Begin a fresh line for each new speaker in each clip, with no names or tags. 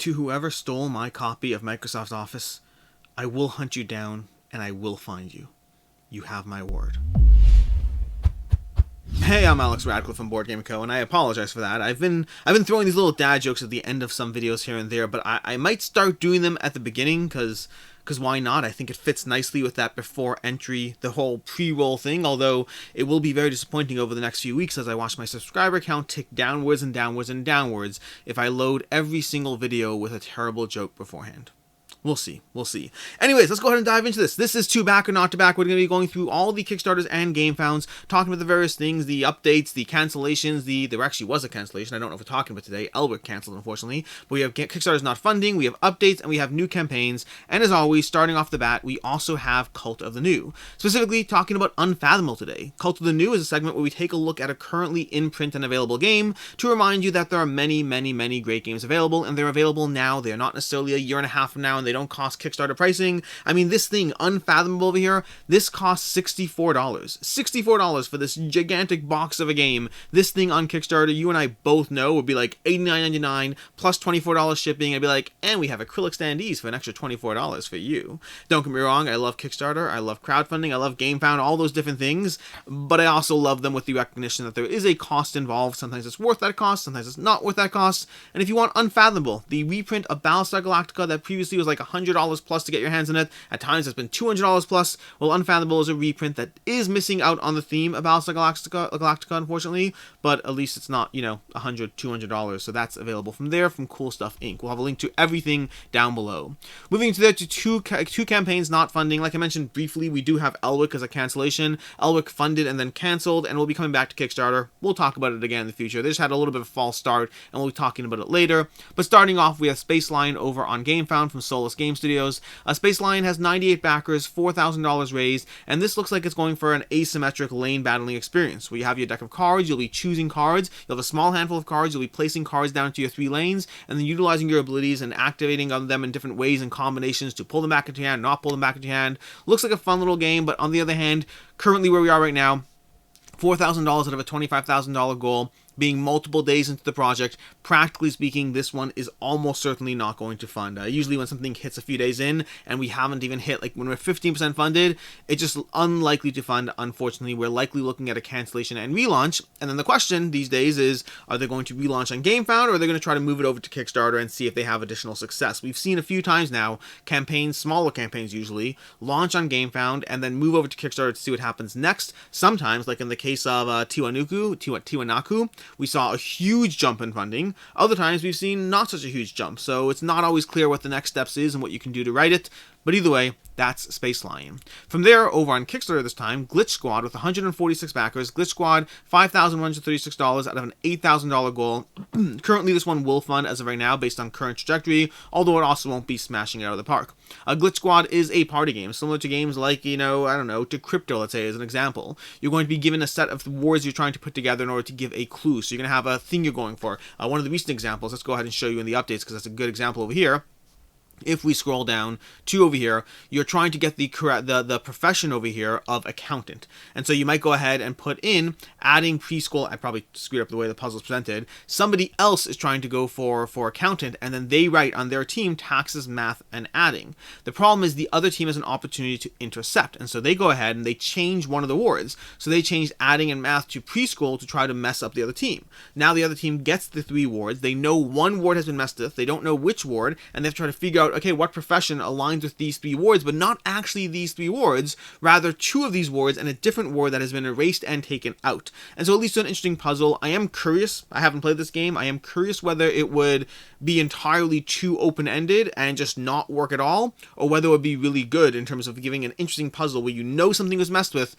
To whoever stole my copy of Microsoft Office, I will hunt you down and I will find you. You have my word. Hey, I'm Alex Radcliffe from Board Game Co, and I apologize for that. I've been throwing these little dad jokes at the end of some videos here and there, but I might start doing them at the beginning, because why not? I think it fits nicely with that before entry, the whole pre-roll thing, although it will be very disappointing over the next few weeks as I watch my subscriber count tick downwards and downwards and downwards if I load every single video with a terrible joke beforehand. We'll see. Anyways, let's go ahead and dive into this. This is To Back or Not to Back. We're going to be going through all the Kickstarters and game founds, talking about the various things, the updates, the cancellations, there actually was a cancellation. I don't know if we're talking about today. Elwick canceled, unfortunately. But we have Kickstarters not funding, we have updates, and we have new campaigns. And as always, starting off the bat, we also have Cult of the New. Specifically, talking about Unfathomable today. Cult of the New is a segment where we take a look at a currently in print and available game to remind you that there are many, many, many great games available, and they're available now. They're not necessarily a year and a half from now, and they don't cost Kickstarter pricing. I mean, this thing, Unfathomable over here, this costs $64. $64 for this gigantic box of a game. This thing on Kickstarter, you and I both know, would be like $89.99 plus $24 shipping. I'd be like, and we have acrylic standees for an extra $24 for you. Don't get me wrong, I love Kickstarter, I love crowdfunding, I love GameFound, all those different things, but I also love them with the recognition that there is a cost involved. Sometimes it's worth that cost, sometimes it's not worth that cost. And if you want Unfathomable, the reprint of Battlestar Galactica that previously was like $100 plus to get your hands on it, at times it's been $200 plus, well, Unfathomable is a reprint that is missing out on the theme of Battlestar Galactica, unfortunately, but at least it's not, $100, $200, so that's available from there, from Cool Stuff Inc. We'll have a link to everything down below. Moving to there to two campaigns not funding. Like I mentioned briefly, we do have Elwick as a cancellation. Elwick funded and then canceled, and we'll be coming back to Kickstarter. We'll talk about it again in the future. They just had a little bit of a false start, and we'll be talking about it later. But starting off, we have Spaceline over on GameFound from Solus Game Studios. Spaceline has 98 backers, $4,000 raised, and this looks like it's going for an asymmetric lane battling experience, where you have your deck of cards, you'll be choosing cards, you'll have a small handful of cards, you'll be placing cards down into your 3 lanes, and then utilizing your abilities and activating them in different ways and combinations to pull them back into your hand, not pull them back into your hand. Looks like a fun little game, but on the other hand, currently where we are right now, $4,000 out of a $25,000 goal, being multiple days into the project, practically speaking, this one is almost certainly not going to fund. Usually when something hits a few days in, and we haven't even hit, like when we're 15% funded, it's just unlikely to fund, unfortunately. We're likely looking at a cancellation and relaunch, and then the question these days is, are they going to relaunch on GameFound, or are they going to try to move it over to Kickstarter and see if they have additional success? We've seen a few times now, campaigns, smaller campaigns usually, launch on GameFound, and then move over to Kickstarter to see what happens next. Sometimes, like in the case of Tiwanaku, we saw a huge jump in funding. Other times we've seen not such a huge jump, so it's not always clear what the next steps is and what you can do to write it. But either way, that's Spaceline. From there, over on Kickstarter this time, Glitch Squad with 146 backers. Glitch Squad, $5,136 out of an $8,000 goal. Currently, this one will fund as of right now based on current trajectory, although it also won't be smashing it out of the park. Glitch Squad is a party game, similar to games like, to Crypto, let's say, as an example. You're going to be given a set of words you're trying to put together in order to give a clue. So you're going to have a thing you're going for. One of the recent examples, let's go ahead and show you in the updates because that's a good example over here. If we scroll down to over here, you're trying to get the profession over here of accountant. And so you might go ahead and put in adding preschool. I probably screwed up the way the puzzle is presented. Somebody else is trying to go for accountant, and then they write on their team taxes, math, and adding. The problem is the other team has an opportunity to intercept, and so they go ahead and they change one of the words. So they changed adding and math to preschool to try to mess up the other team. Now the other team gets the 3 words. They know one word has been messed with. They don't know which word, and they have to try to figure out, okay, what profession aligns with these 3 words, but not actually these 3 words, rather 2 of these words and a different word that has been erased and taken out. And so at least an interesting puzzle. I am curious, I haven't played this game, I am curious whether it would be entirely too open-ended and just not work at all, or whether it would be really good in terms of giving an interesting puzzle where you know something was messed with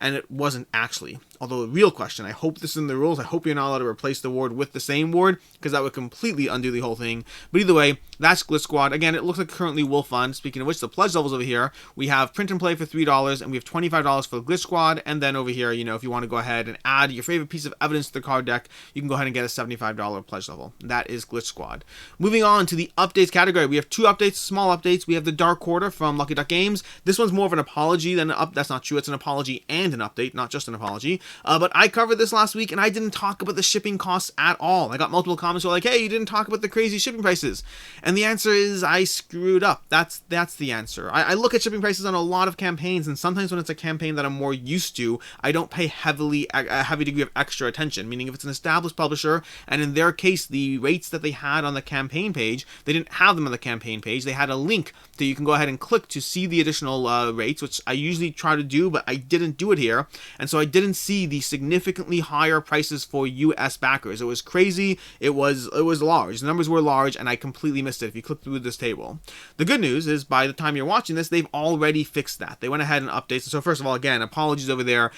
and it wasn't actually. Although, the real question, I hope this is in the rules, I hope you're not allowed to replace the word with the same word, because that would completely undo the whole thing. But either way, that's Glitch Squad. Again, it looks like currently will fund. Speaking of which, the pledge levels over here, we have print and play for $3, and we have $25 for the Glitch Squad, and then over here, if you want to go ahead and add your favorite piece of evidence to the card deck, you can go ahead and get a $75 pledge level. That is Glitch Squad. Moving on to the updates category, we have 2 updates, small updates. We have the Dark Quarter from Lucky Duck Games. This one's more of an apology than that's not true. It's an apology and and an update, not just an apology. But I covered this last week, and I didn't talk about the shipping costs at all. I got multiple comments who were like, hey, you didn't talk about the crazy shipping prices. And the answer is I screwed up. That's the answer. I look at shipping prices on a lot of campaigns, and sometimes when it's a campaign that I'm more used to, I don't pay a heavy degree of extra attention, meaning if it's an established publisher, and in their case, the rates that they had on the campaign page, they didn't have them on the campaign page. They had a link that you can go ahead and click to see the additional rates, which I usually try to do, but I didn't do it here. And so I didn't see the significantly higher prices for US backers. It was crazy. It was large. The numbers were large, and I completely missed it if you click through this table. The good news is by the time you're watching this, they've already fixed that. They went ahead and updated. So first of all, again, apologies over there.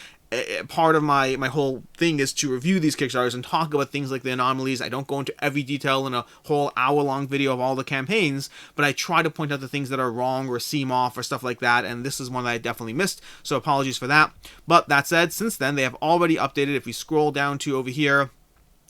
Part of my whole thing is to review these Kickstarters and talk about things like the anomalies. I don't go into every detail in a whole hour-long video of all the campaigns, but I try to point out the things that are wrong or seem off or stuff like that, and this is one that I definitely missed, so apologies for that. But that said, since then, they have already updated. If we scroll down to over here,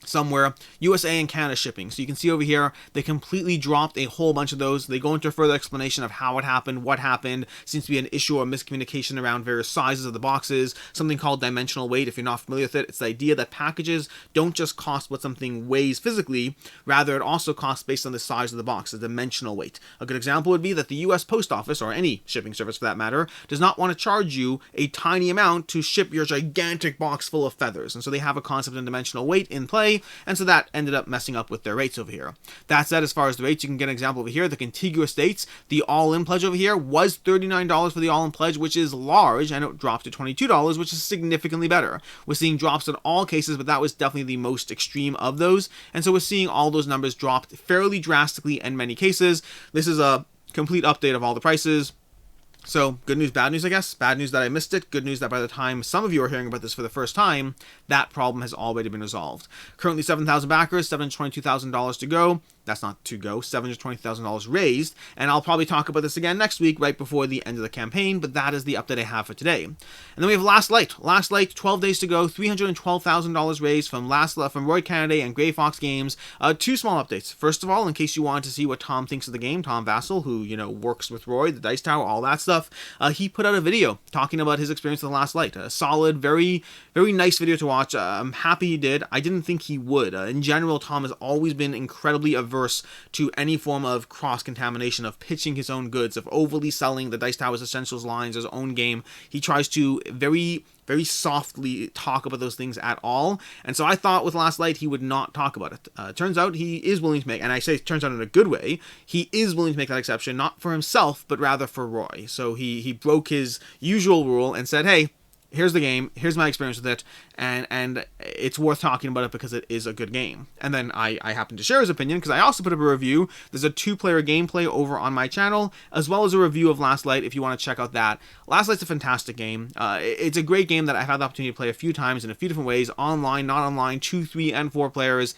somewhere, USA and Canada shipping. So you can see over here, they completely dropped a whole bunch of those. They go into further explanation of how it happened, what happened. Seems to be an issue or miscommunication around various sizes of the boxes, something called dimensional weight. If you're not familiar with it, it's the idea that packages don't just cost what something weighs physically, rather it also costs based on the size of the box, the dimensional weight. A good example would be that the US Post Office, or any shipping service for that matter, does not want to charge you a tiny amount to ship your gigantic box full of feathers. And so they have a concept of dimensional weight in play, and so that ended up messing up with their rates over here. That said, as far as the rates, you can get an example over here. The contiguous states, the all-in pledge over here was $39 for the all-in pledge, which is large, and it dropped to $22, which is significantly better. We're seeing drops in all cases, but that was definitely the most extreme of those, and so we're seeing all those numbers dropped fairly drastically in many cases. This is a complete update of all the prices. So, good news, bad news, I guess. Bad news that I missed it. Good news that by the time some of you are hearing about this for the first time, that problem has already been resolved. Currently 7,000 backers, $722,000 to go. That's not to go, $720,000 raised, and I'll probably talk about this again next week, right before the end of the campaign, but that is the update I have for today. And then we have Last Light. Last Light, 12 days to go, $312,000 raised from Roy Kennedy and Grey Fox Games. Two small updates. First of all, in case you wanted to see what Tom thinks of the game, Tom Vassell, who, works with Roy, the Dice Tower, all that stuff, he put out a video talking about his experience with Last Light. A solid, very, very nice video to watch. I'm happy he did. I didn't think he would. In general, Tom has always been incredibly averse to any form of cross-contamination, of pitching his own goods, of overly selling the Dice Towers Essentials lines, his own game. He tries to very softly talk about those things at all, and so I thought with Last Light he would not talk about it. Turns out he is willing to make, and I say turns out in a good way, he is willing to make that exception, not for himself, but rather for Roy. So he broke his usual rule and said, hey, here's the game, here's my experience with it, and it's worth talking about it because it is a good game. And then I happened to share his opinion because I also put up a review. There's a 2-player gameplay over on my channel, as well as a review of Last Light if you want to check out that. Last Light's a fantastic game. It's a great game that I've had the opportunity to play a few times in a few different ways, online, not online, 2, 3, and 4 players.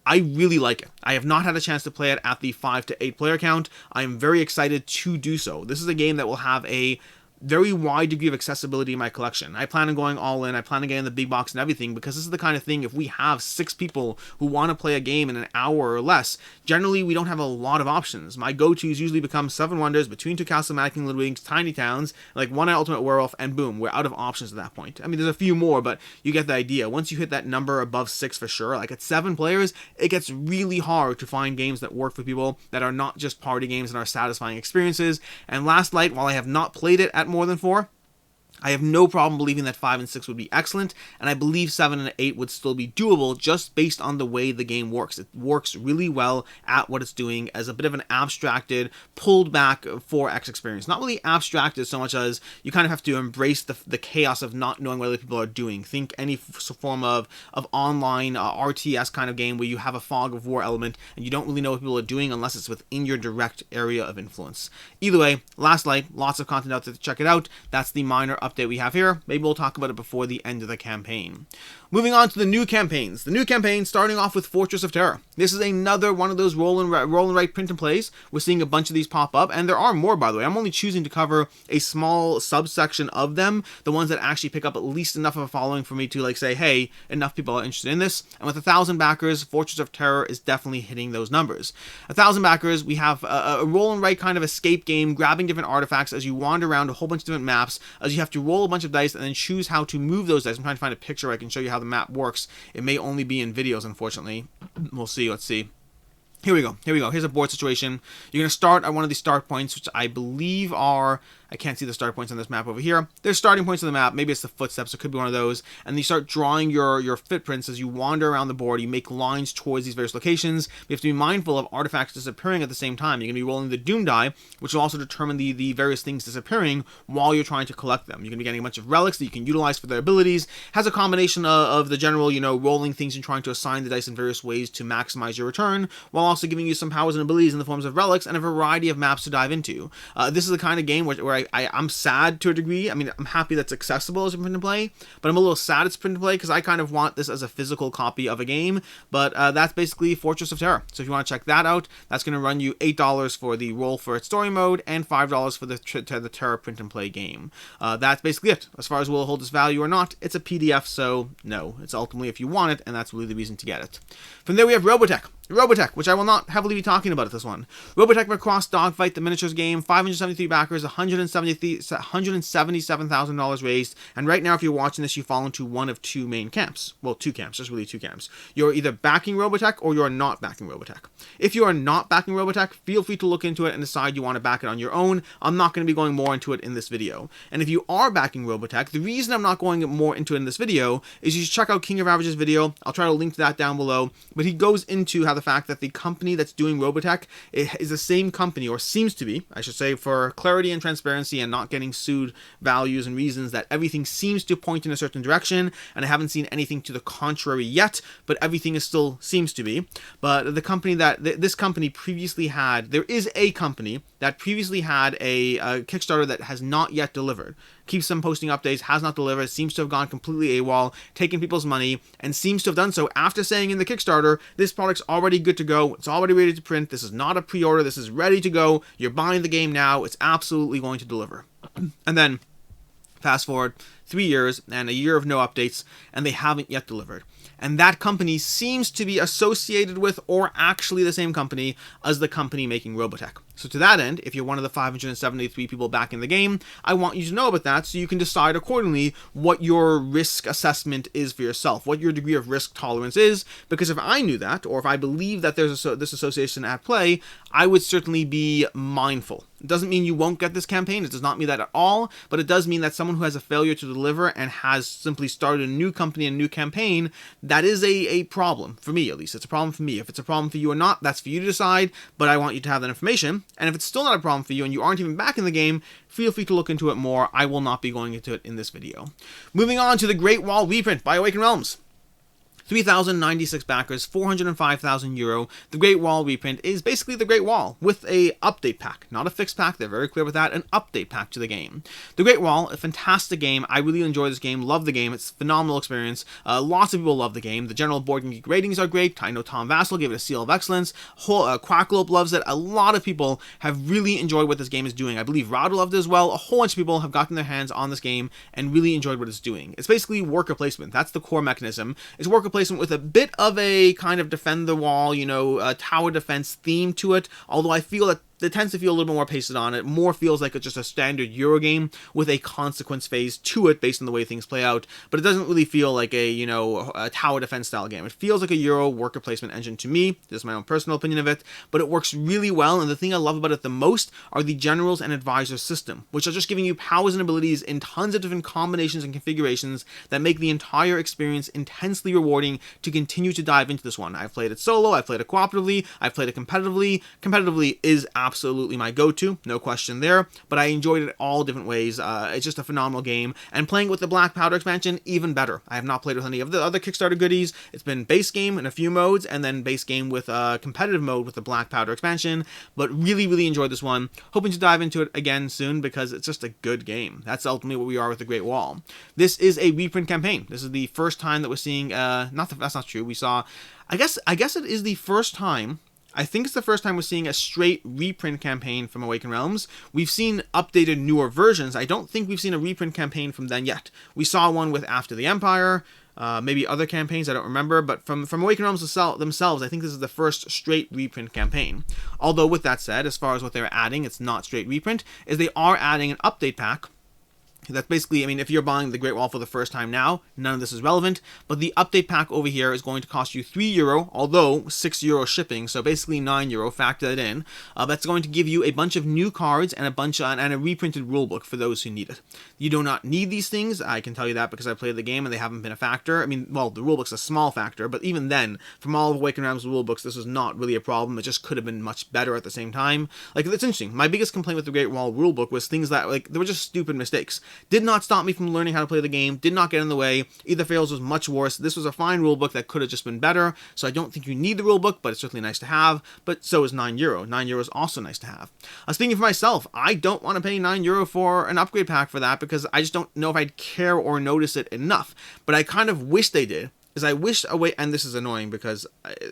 I really like it. I have not had a chance to play it at the 5 to 8 player count. I am very excited to do so. This is a game that will have a very wide degree of accessibility in my collection. I plan on going all in. I plan on getting the big box and everything, because this is the kind of thing, if we have 6 people who want to play a game in an hour or less, generally we don't have a lot of options. My go-tos usually become 7 Wonders, Between Two Castles, Mad King, Little Wings, Tiny Towns, like one Ultimate Werewolf, and boom, we're out of options at that point. I mean, there's a few more, but you get the idea. Once you hit that number above 6 for sure, like at 7 players, it gets really hard to find games that work for people, that are not just party games and are satisfying experiences. And Last Light, while I have not played it at more than 4, I have no problem believing that 5 and 6 would be excellent, and I believe 7 and 8 would still be doable just based on the way the game works. It works really well at what it's doing as a bit of an abstracted, pulled back 4X experience. Not really abstracted so much as you kind of have to embrace the chaos of not knowing what other people are doing. Think any form of online RTS kind of game where you have a fog of war element and you don't really know what people are doing unless it's within your direct area of influence. Either way, Last Light, lots of content out there to check it out. That's the minor update we have here. Maybe we'll talk about it before the end of the campaign. Moving on to the new campaigns. The new campaign starting off with Fortress of Terror. This is another one of those roll and write print and plays. We're seeing a bunch of these pop up, and there are more, by the way. I'm only choosing to cover a small subsection of them, the ones that actually pick up at least enough of a following for me to like say, hey, enough people are interested in this. And with 1,000 backers, Fortress of Terror is definitely hitting those numbers. 1,000 backers, we have a roll and write kind of escape game, grabbing different artifacts as you wander around a whole bunch of different maps, as you have to roll a bunch of dice and then choose how to move those dice. I'm trying to find a picture where I can show you how the map works. It may only be in videos, unfortunately. We'll see. Let's see. Here we go. Here's a board situation. You're going to start at one of these start points, which I believe are... I can't see the start points on this map over here. There's starting points on the map. Maybe it's the footsteps. It could be one of those. And you start drawing your footprints as you wander around the board. You make lines towards these various locations. You have to be mindful of artifacts disappearing at the same time. You're going to be rolling the Doom die, which will also determine the various things disappearing while you're trying to collect them. You're going to be getting a bunch of relics that you can utilize for their abilities. Has a combination of the general, rolling things and trying to assign the dice in various ways to maximize your return, while also giving you some powers and abilities in the forms of relics and a variety of maps to dive into. This is the kind of game where I'm sad to a degree. I mean, I'm happy that's accessible as a print and play, but I'm a little sad it's print and play because I kind of want this as a physical copy of a game. But that's basically Fortress of Terror. So if you want to check that out, that's going to run you $8 for the roll for its story mode and $5 for the Terror print and play game. That's basically it. As far as will it hold its value or not, it's a PDF, so no. It's ultimately if you want it, and that's really the reason to get it. From there we have Robotech. Robotech, which I will not heavily be talking about at this one. Robotech Macross Dogfight, the miniatures game, 573 backers, $177,000 raised, and right now if you're watching this, you fall into one of two main camps. Well, two camps, just really two camps. You're either backing Robotech or you're not backing Robotech. If you are not backing Robotech, feel free to look into it and decide you want to back it on your own. I'm not going to be going more into it in this video. And if you are backing Robotech, the reason I'm not going more into it in this video is you should check out King of Ravage's video. I'll try to link to that down below, but he goes into how the fact that the company that's doing Robotech is the same company, or seems to be, I should say, for clarity and transparency and not getting sued values and reasons, that everything seems to point in a certain direction, and I haven't seen anything to the contrary yet, but everything is still seems to be. But the company that this company previously had, there is a company that previously had a Kickstarter that has not yet delivered. Keeps them posting updates, has not delivered, seems to have gone completely AWOL, taken people's money, and seems to have done so after saying in the Kickstarter, this product's already good to go, it's already ready to print, this is not a pre-order, this is ready to go, you're buying the game now, it's absolutely going to deliver. And then, fast forward 3 years, and a year of no updates, and they haven't yet delivered. And that company seems to be associated with, or actually the same company as the company making Robotech. So to that end, if you're one of the 573 people back in the game, I want you to know about that so you can decide accordingly what your risk assessment is for yourself, what your degree of risk tolerance is, because if I knew that, or if I believe that there's this association at play, I would certainly be mindful. It doesn't mean you won't get this campaign, it does not mean that at all, but it does mean that someone who has a failure to deliver and has simply started a new company and a new campaign, that is a problem, for me at least. It's a problem for me. If it's a problem for you or not, that's for you to decide, but I want you to have that information. And if it's still not a problem for you and you aren't even back in the game, feel free to look into it more. I will not be going into it in this video. Moving on to the Great Wall reprint by Awakened Realms. 3,096 backers, €405,000. The Great Wall reprint is basically the Great Wall with a update pack. Not a fixed pack, they're very clear with that, an update pack to the game. The Great Wall, a fantastic game. I really enjoy this game, love the game, it's a phenomenal experience. Lots of people love the game. The general Board Game Geek ratings are great. I know Tom Vassell gave it a seal of excellence. Quacklope loves it. A lot of people have really enjoyed what this game is doing. I believe Rado loved it as well. A whole bunch of people have gotten their hands on this game and really enjoyed what it's doing. It's basically worker placement. That's the core mechanism. It's worker placement with a bit of a kind of defend the wall, tower defense theme to it, although I feel that it tends to feel a little bit more pasted on it. More feels like it's just a standard Euro game with a consequence phase to it based on the way things play out. But it doesn't really feel like a tower defense style game. It feels like a Euro worker placement engine to me. This is my own personal opinion of it. But it works really well. And the thing I love about it the most are the generals and advisors system, which are just giving you powers and abilities in tons of different combinations and configurations that make the entire experience intensely rewarding to continue to dive into this one. I've played it solo. I've played it cooperatively. I've played it competitively. Competitively is absolutely my go-to, no question there, but I enjoyed it all different ways. It's just a phenomenal game, and playing with the Black Powder expansion, even better. I have not played with any of the other Kickstarter goodies. It's been base game in a few modes, and then base game with competitive mode with the Black Powder expansion, but really enjoyed this one. Hoping to dive into it again soon, because it's just a good game. That's ultimately what we are with the Great Wall. This is a reprint campaign. This is the first time that we're seeing, that's not true. We saw, I guess it is the first time, I think it's the first time we're seeing a straight reprint campaign from Awakened Realms. We've seen updated, newer versions. I don't think we've seen a reprint campaign from them yet. We saw one with After the Empire, maybe other campaigns, I don't remember, but from Awakened Realms themselves, I think this is the first straight reprint campaign. Although with that said, as far as what they're adding, it's not straight reprint, is they are adding an update pack That's basically, I mean, if you're buying the Great Wall for the first time now, none of this is relevant, but the update pack over here is going to cost you €3, although €6 shipping, so basically €9, factor that in. That's going to give you a bunch of new cards and a reprinted rulebook for those who need it. You do not need these things, I can tell you that because I played the game and they haven't been a factor. I mean, well, the rulebook's a small factor, but even then, from all of Awakened Realms rulebooks, this was not really a problem. It just could have been much better at the same time. Like, it's interesting. My biggest complaint with the Great Wall rulebook was things that, like, they were just stupid mistakes. Did not stop me from learning how to play the game, did not get in the way. Either Fails was much worse. This was a fine rulebook that could have just been better, so I don't think you need the rulebook, but it's certainly nice to have. But so is €9. €9 is also nice to have. Speaking for myself, I don't want to pay €9 for an upgrade pack for that because I just don't know if I'd care or notice it enough. But I kind of wish they did. Is I wish and this is annoying because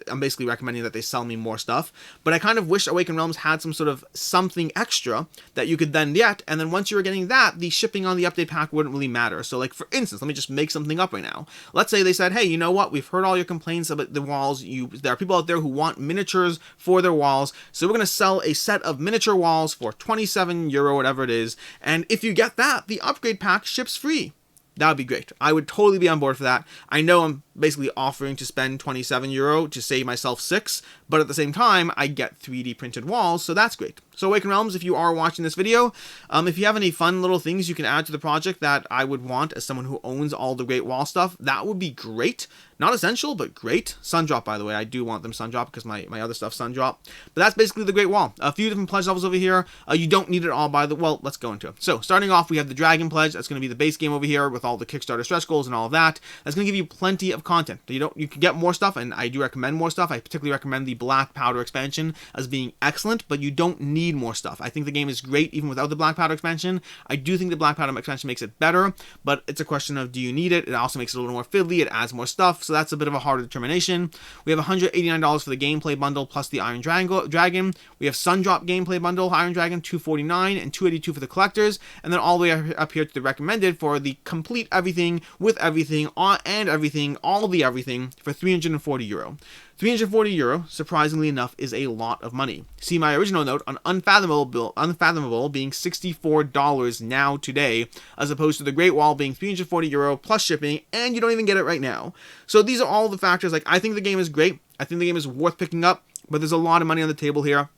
I'm basically recommending that they sell me more stuff, but I kind of wish Awakened Realms had some sort of something extra that you could then get, and then once you were getting that, the shipping on the update pack wouldn't really matter. So like, for instance, let me just make something up right now. Let's say they said, hey, you know what, we've heard all your complaints about the walls, there are people out there who want miniatures for their walls, so we're going to sell a set of miniature walls for €27, whatever it is, and if you get that, the upgrade pack ships free. That would be great. I would totally be on board for that. I know I'm basically offering to spend €27 to save myself $6, but at the same time, I get 3D printed walls, so that's great. So Awakened Realms, if you are watching this video, if you have any fun little things you can add to the project that I would want as someone who owns all the Great Wall stuff, that would be great. Not essential, but great. Sundrop, by the way. I do want them Sundrop because my other stuff Sundrop. But that's basically the Great Wall. A few different pledge levels over here. You don't need it all well, let's go into it. So, starting off, we have the Dragon Pledge. That's going to be the base game over here with all the Kickstarter stretch goals and all of that. That's going to give you plenty of content. You can get more stuff, and I do recommend more stuff. I particularly recommend the Black Powder expansion as being excellent, but you don't need more stuff. I think the game is great even without the Black Powder expansion. I do think the Black Powder expansion makes it better, but it's a question of, do you need it? It also makes it a little more fiddly. It adds more stuff, so that's a bit of a harder determination. We have $189 for the gameplay bundle plus the Iron Dragon. We have Sundrop gameplay bundle, Iron Dragon, $249 and $282 for the collectors, and then all the way up here to the recommended for the complete everything with everything and everything, all the everything for €340. €340, surprisingly enough, is a lot of money. See my original note on Unfathomable being $64 now today, as opposed to the Great Wall being €340 plus shipping, and you don't even get it right now. So these are all the factors. Like, I think the game is great. I think the game is worth picking up, but there's a lot of money on the table here,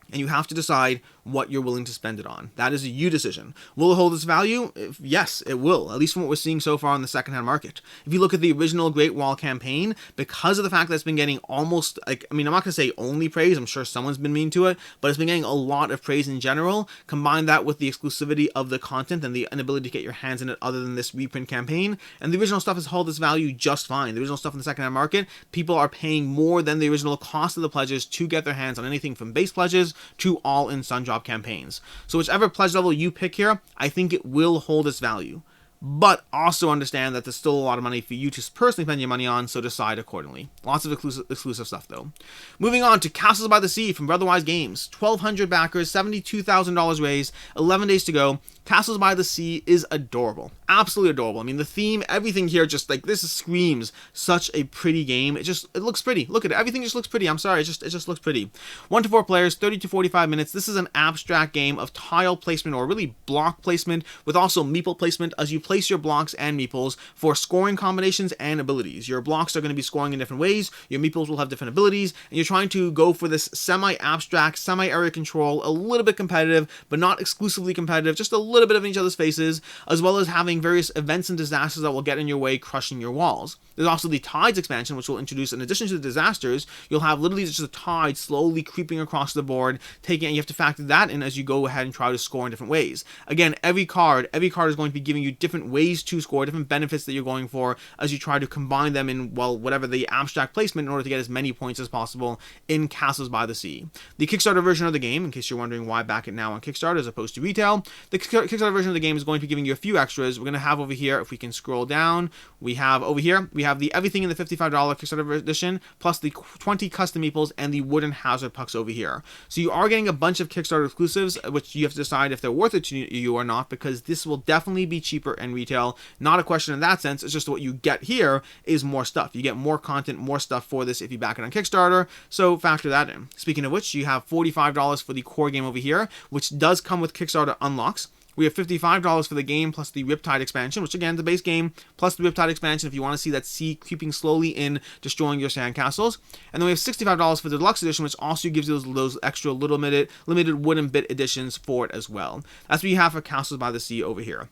and you have to decide what you're willing to spend it on. That is a you decision. Will it hold its value? Yes, it will, at least from what we're seeing so far in the secondhand market. If you look at the original Great Wall campaign, because of the fact that it's been getting almost, like, I mean, I'm not going to say only praise, I'm sure someone's been mean to it, but it's been getting a lot of praise in general. Combine that with the exclusivity of the content and the inability to get your hands in it other than this reprint campaign, and the original stuff has held its value just fine. The original stuff in the secondhand market, people are paying more than the original cost of the pledges to get their hands on anything from base pledges to all-in Sundrop campaigns. So whichever pledge level you pick here, I think it will hold its value. But also understand that there's still a lot of money for you to personally spend your money on, so decide accordingly. Lots of exclusive stuff, though. Moving on to Castles by the Sea from Brotherwise Games. 1,200 backers, $72,000 raised, 11 days to go. Castles by the Sea is adorable. Absolutely adorable. I mean, the theme, everything here, just like, this screams such a pretty game. It looks pretty. Look at it. Everything just looks pretty. I'm sorry. It just looks pretty. 1 to 4 players, 30 to 45 minutes. This is an abstract game of tile placement, or really block placement, with also meeple placement as you place your blocks and meeples for scoring combinations and abilities. Your blocks are going to be scoring in different ways. Your meeples will have different abilities, and you're trying to go for this semi-abstract, semi-area control, a little bit competitive, but not exclusively competitive, just a little bit of each other's faces, as well as having various events and disasters that will get in your way, crushing your walls. There's also the Tides expansion, which will introduce, in addition to the disasters, you'll have literally just a tide slowly creeping across the board, and you have to factor that in as you go ahead and try to score in different ways. Again, every card is going to be giving you different ways to score, different benefits that you're going for as you try to combine them in, well, whatever the abstract placement in order to get as many points as possible in Castles by the Sea. The Kickstarter version of the game, in case you're wondering why back it now on Kickstarter as opposed to retail, the Kickstarter version of the game is going to be giving you a few extras. We're going to have over here, if we can scroll down, we have the everything in the $55 Kickstarter edition, plus the 20 custom meeples and the wooden hazard pucks over here. So you are getting a bunch of Kickstarter exclusives, which you have to decide if they're worth it to you or not, because this will definitely be cheaper in retail. Not a question in that sense, it's just what you get here is more stuff. You get more content, more stuff for this if you back it on Kickstarter, so factor that in. Speaking of which, you have $45 for the core game over here, which does come with Kickstarter unlocks. We have $55 for the game plus the Riptide expansion, which again, the base game plus the Riptide expansion if you want to see that sea creeping slowly in, destroying your sandcastles. And then we have $65 for the deluxe edition, which also gives you those extra limited wooden bit editions for it as well. That's what you have for Castles by the Sea over here.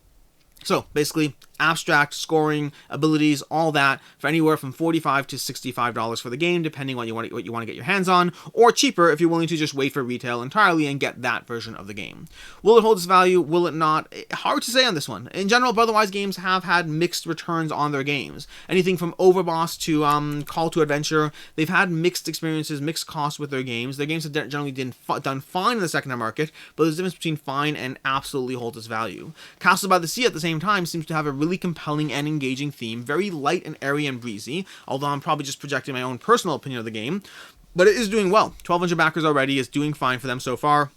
So basically, abstract, scoring, abilities, all that for anywhere from $45 to $65 for the game, depending on what you want to get your hands on, or cheaper if you're willing to just wait for retail entirely and get that version of the game. Will it hold its value? Will it not? Hard to say on this one. In general, Otherwise games have had mixed returns on their games. Anything from Overboss to Call to Adventure, they've had mixed experiences, mixed costs with their games. Their games have generally done fine in the second-hand market, but there's a difference between fine and absolutely holds its value. Castles by the Sea at the same time seems to have a really compelling and engaging theme, very light and airy and breezy, although I'm probably just projecting my own personal opinion of the game, but it is doing well. 1,200 backers already, is doing fine for them so far.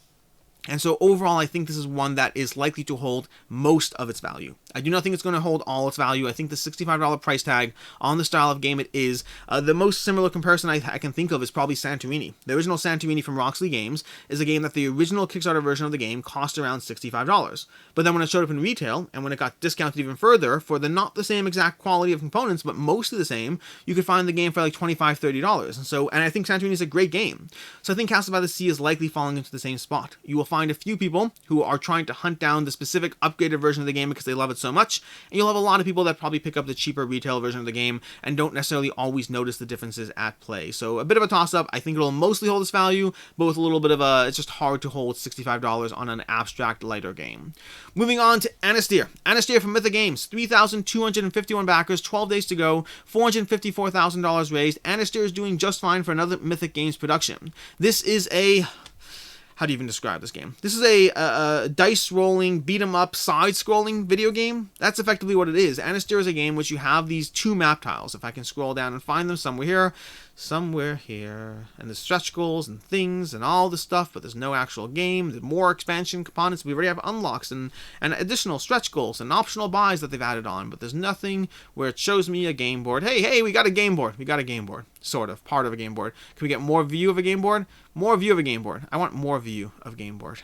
And so overall, I think this is one that is likely to hold most of its value. I do not think it's going to hold all its value. I think the $65 price tag on the style of game it is, the most similar comparison I can think of is probably Santorini. The original Santorini from Roxley Games is a game that the original Kickstarter version of the game cost around $65. But then when it showed up in retail, and when it got discounted even further for not the same exact quality of components, but mostly the same, you could find the game for like $25, $30. And I think Santorini is a great game. So I think Castles by the Sea is likely falling into the same spot. You will find a few people who are trying to hunt down the specific upgraded version of the game because they love it so much, and you'll have a lot of people that probably pick up the cheaper retail version of the game and don't necessarily always notice the differences at play. So a bit of a toss-up. I think it'll mostly hold its value, but with a little bit of it's just hard to hold $65 on an abstract, lighter game. Moving on to Anastyr. Anastyr from Mythic Games, 3,251 backers, 12 days to go, $454,000 raised. Anastyr is doing just fine for another Mythic Games production. This is a... How do you even describe this game? This is a dice rolling, beat 'em up, side scrolling video game. That's effectively what it is. Anastyr is a game which you have these two map tiles. If I can scroll down and find them somewhere here, and there's stretch goals and things and all this stuff, but there's no actual game. There's more expansion components. We already have unlocks and additional stretch goals and optional buys that they've added on, but there's nothing where it shows me a game board. Hey, we got a game board. We got a game board. Sort of. Part of a game board. Can we get more view of a game board? More view of a game board. I want more view of game board.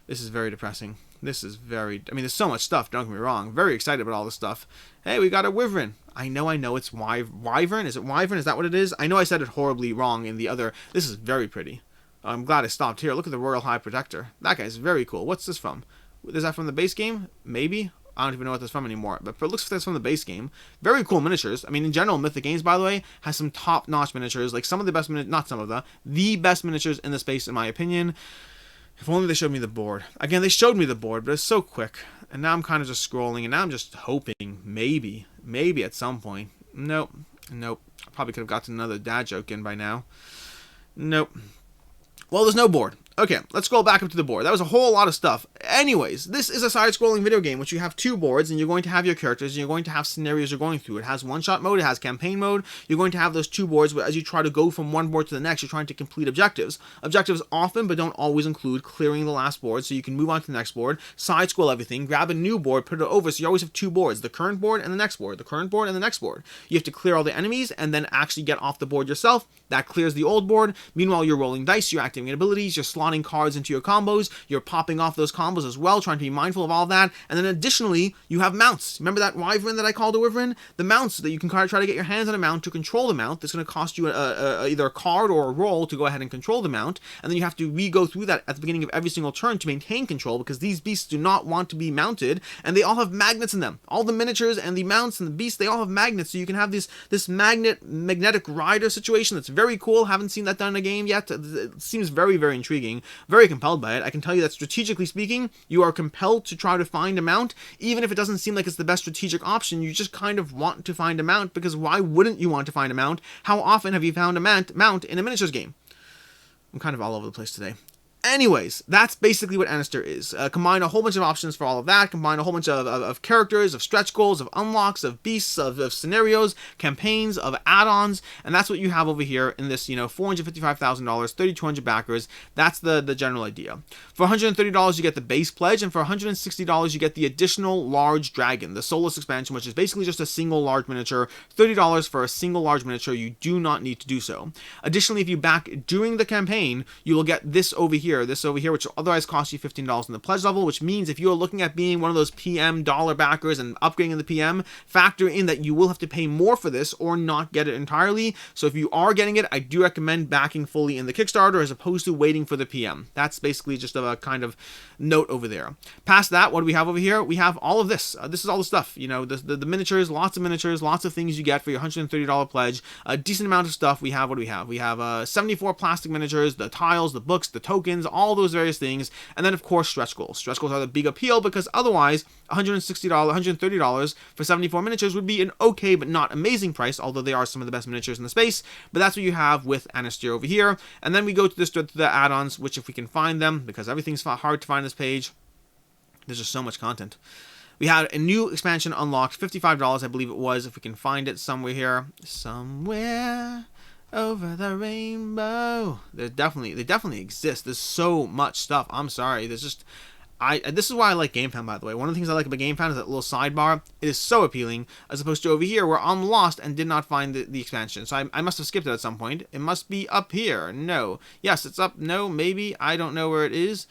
This is very depressing. This is very... I mean, there's so much stuff, don't get me wrong. Very excited about all this stuff. Hey, we got a wyvern. I know, it's wyvern. Is it wyvern? Is that what it is? I know I said it horribly wrong in the other... This is very pretty. I'm glad I stopped here. Look at the Royal High Protector. That guy's very cool. What's this from? Is that from the base game? Maybe? I don't even know what that's from anymore, but it looks like that's from the base game. Very cool miniatures. I mean, in general, Mythic Games, by the way, has some top-notch miniatures. Like some of the best the best miniatures in the space, in my opinion. If only they showed me the board. Again, they showed me the board, but it's so quick. And now I'm kind of just scrolling, and now I'm just hoping, maybe at some point. Nope. I probably could have gotten another dad joke in by now. Nope. Well, there's no board. Okay, let's scroll back up to the board. That was a whole lot of stuff. Anyways, this is a side-scrolling video game, which you have two boards, and you're going to have your characters, and you're going to have scenarios you're going through. It has one-shot mode, it has campaign mode. You're going to have those two boards where as you try to go from one board to the next, you're trying to complete objectives. Objectives often, but don't always include clearing the last board, so you can move on to the next board, side-scroll everything, grab a new board, put it over, so you always have two boards, the current board and the next board, the current board and the next board. You have to clear all the enemies, and then actually get off the board yourself. That clears the old board. Meanwhile, you're rolling dice, you're activating abilities, you're slotting cards into your combos, you're popping off those combos as well, trying to be mindful of all that. And then additionally, you have mounts. Remember that wyvern that I called a wyvern? The mounts that you can try to get your hands on a mount to control the mount. That's going to cost you either a card or a roll to go ahead and control the mount. And then you have to re-go through that at the beginning of every single turn to maintain control, because these beasts do not want to be mounted, and they all have magnets in them. All the miniatures and the mounts and the beasts, they all have magnets, so you can have this magnetic rider situation that's very cool. Haven't seen that done in a game yet. It seems very, very intriguing. Very compelled by it. I can tell you that strategically speaking, you are compelled to try to find a mount, even if it doesn't seem like it's the best strategic option. You just kind of want to find a mount, because why wouldn't you want to find a mount? How often have you found a mount in a miniatures game? I'm kind of all over the place today. Anyways, that's basically what Anastyr is. Combine a whole bunch of options for all of that. Combine a whole bunch of characters, of stretch goals, of unlocks, of beasts, of scenarios, campaigns, of add-ons, and that's what you have over here in this, $455,000, 3,200 backers. That's the general idea. For $130, you get the base pledge, and for $160, you get the additional large dragon, the Soulless expansion, which is basically just a single large miniature. $30 for a single large miniature. You do not need to do so. Additionally, if you back during the campaign, you will get this over here, here, this over here, which will otherwise cost you $15 in the pledge level, which means if you're looking at being one of those PM dollar backers and upgrading in the PM, factor in that you will have to pay more for this or not get it entirely. So if you are getting it, I do recommend backing fully in the Kickstarter as opposed to waiting for the PM. That's basically just a kind of note over there. Past that, what do we have over here? We have all of this. This is all the stuff, you know, the miniatures, lots of things you get for your $130 pledge. A decent amount of stuff. We have, what do we have? We have 74 plastic miniatures, the tiles, the books, the tokens, all those various things, and then of course stretch goals. Stretch goals are the big appeal because otherwise $160, $130 for 74 miniatures would be an okay but not amazing price, although they are some of the best miniatures in the space. But that's what you have with Anastyr over here. And then we go to the add-ons, which if we can find them, because everything's hard to find this page, there's just so much content. We had a new expansion unlocked, $55, I believe it was, if we can find it somewhere here. Somewhere over the rainbow. They definitely exist. There's so much stuff. I'm sorry. There's just, this is why I like GameFound, by the way. One of the things I like about GameFound is that little sidebar. It is so appealing, as opposed to over here, where I'm lost and did not find the expansion. So I must have skipped it at some point. It must be up here. No. Yes, it's up. No, maybe. I don't know where it is.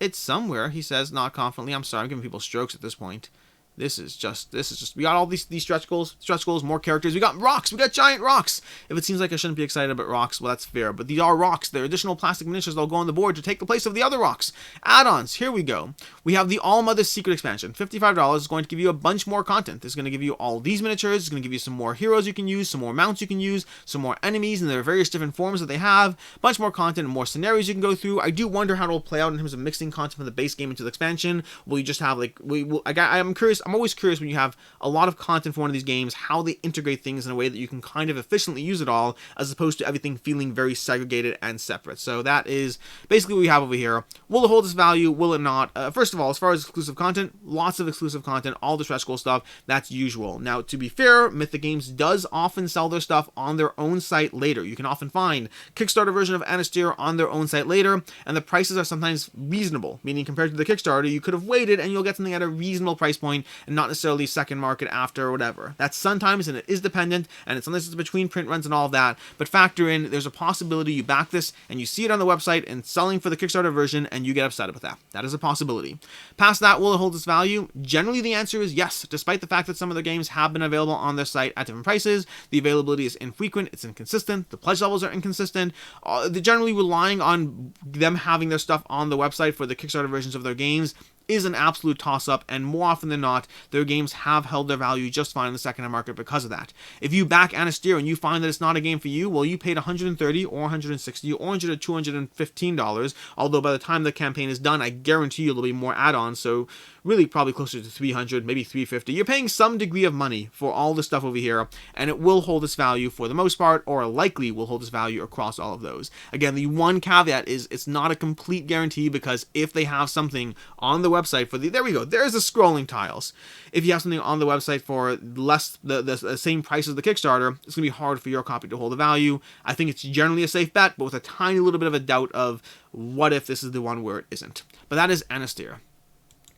It's somewhere, he says, not confidently. I'm sorry, I'm giving people strokes at this point. This is just, we got all these stretch goals, more characters. We got rocks, we got giant rocks. If it seems like I shouldn't be excited about rocks, well, that's fair. But these are rocks. They're additional plastic miniatures that'll go on the board to take the place of the other rocks. Add-ons, here we go. We have the All-Mother Secret Expansion. $55 is going to give you a bunch more content. It's going to give you all these miniatures. It's going to give you some more heroes you can use, some more mounts you can use, some more enemies, and there are various different forms that they have. A bunch more content and more scenarios you can go through. I do wonder how it'll play out in terms of mixing content from the base game into the expansion. Will you just have, like, I'm curious, I'm always curious when you have a lot of content for one of these games, how they integrate things in a way that you can kind of efficiently use it all, as opposed to everything feeling very segregated and separate. So that is basically what we have over here. Will it hold its value? Will it not? First of all, as far as exclusive content, lots of exclusive content, all the stretch goal stuff, that's usual. Now, to be fair, Mythic Games does often sell their stuff on their own site later. You can often find Kickstarter version of Anastyr on their own site later, and the prices are sometimes reasonable, meaning compared to the Kickstarter, you could have waited and you'll get something at a reasonable price point and not necessarily second market after or whatever. That's sometimes, and it is dependent, and it's unless it's between print runs and all of that, but factor in there's a possibility you back this and you see it on the website and selling for the Kickstarter version and you get upset about that. That is a possibility. Past that, will it hold its value? Generally the answer is yes, despite the fact that some of the games have been available on their site at different prices. The availability is infrequent, it's inconsistent, the pledge levels are inconsistent. They're generally relying on them having their stuff on the website for the Kickstarter versions of their games is an absolute toss-up, and more often than not, their games have held their value just fine in the second-hand market because of that. If you back Anastyr and you find that it's not a game for you, well, you paid $130 or $160 or $215, although by the time the campaign is done, I guarantee you there'll be more add-ons, so really probably closer to $300, maybe $350. You're paying some degree of money for all the stuff over here, and it will hold its value for the most part, or likely will hold its value across all of those. Again, the one caveat is it's not a complete guarantee, because if they have something on the website for there we go, there's the scrolling tiles. If you have something on the website for less the same price as the Kickstarter, it's going to be hard for your copy to hold the value. I think it's generally a safe bet, but with a tiny little bit of a doubt of what if this is the one where it isn't. But that is Anastyr.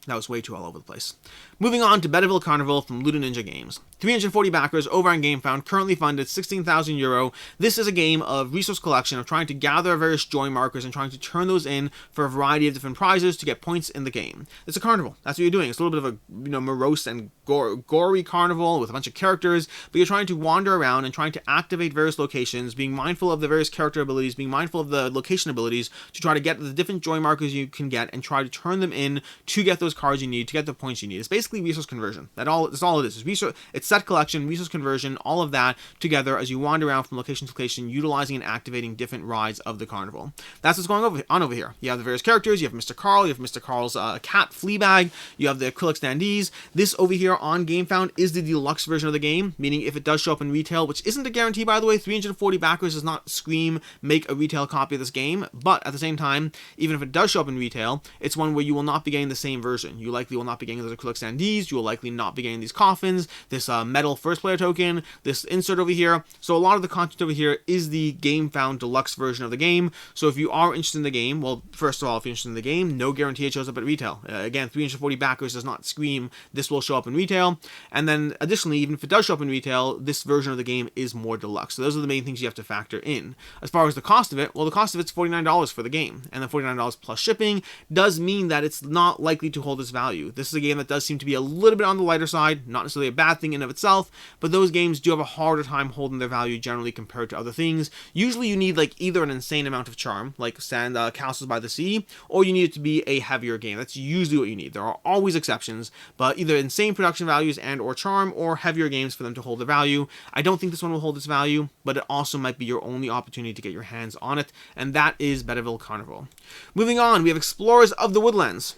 That was way too all over the place. Moving on to Bedeville Carnival from Luda Ninja Games. 340 backers over on GameFound, currently funded €16,000. This is a game of resource collection, of trying to gather various joy markers and trying to turn those in for a variety of different prizes to get points in the game. It's a carnival. That's what you're doing. It's a little bit of a morose and gory carnival with a bunch of characters, but you're trying to wander around and trying to activate various locations, being mindful of the various character abilities, being mindful of the location abilities to try to get the different joy markers you can get and try to turn them in to get those cards you need, to get the points you need. It's basically resource conversion. That's all it is. It's set collection, resource conversion, all of that together as you wander around from location to location, utilizing and activating different rides of the carnival. That's what's going on over here. You have the various characters. You have Mr. Carl. You have Mr. Carl's cat Fleabag. You have the acrylic standees. This over here on GameFound is the deluxe version of the game, meaning if it does show up in retail, which isn't a guarantee, by the way, 340 backers does not scream make a retail copy of this game, but at the same time, even if it does show up in retail, it's one where you will not be getting the same version version. You likely will not be getting those acrylic standees, you will likely not be getting these coffins, this metal first player token, this insert over here. So a lot of the content over here is the Game Found Deluxe version of the game. So if you are interested in the game, well, first of all, if you're interested in the game, no guarantee it shows up at retail. Again, 340 backers does not scream this will show up in retail. And then additionally, even if it does show up in retail, this version of the game is more deluxe. So those are the main things you have to factor in. As far as the cost of it, well, the cost of it's $49 for the game, and the $49 plus shipping does mean that it's not likely to hold its value. This is a game that does seem to be a little bit on the lighter side, not necessarily a bad thing in of itself, but those games do have a harder time holding their value generally compared to other things. Usually you need like either an insane amount of charm, like Sand Castles by the Sea, or you need it to be a heavier game. That's usually what you need. There are always exceptions, but either insane production values and or charm, or heavier games for them to hold their value. I don't think this one will hold its value, but it also might be your only opportunity to get your hands on it, and that is Bedeville Carnival. Moving on, we have Explorers of the Woodlands.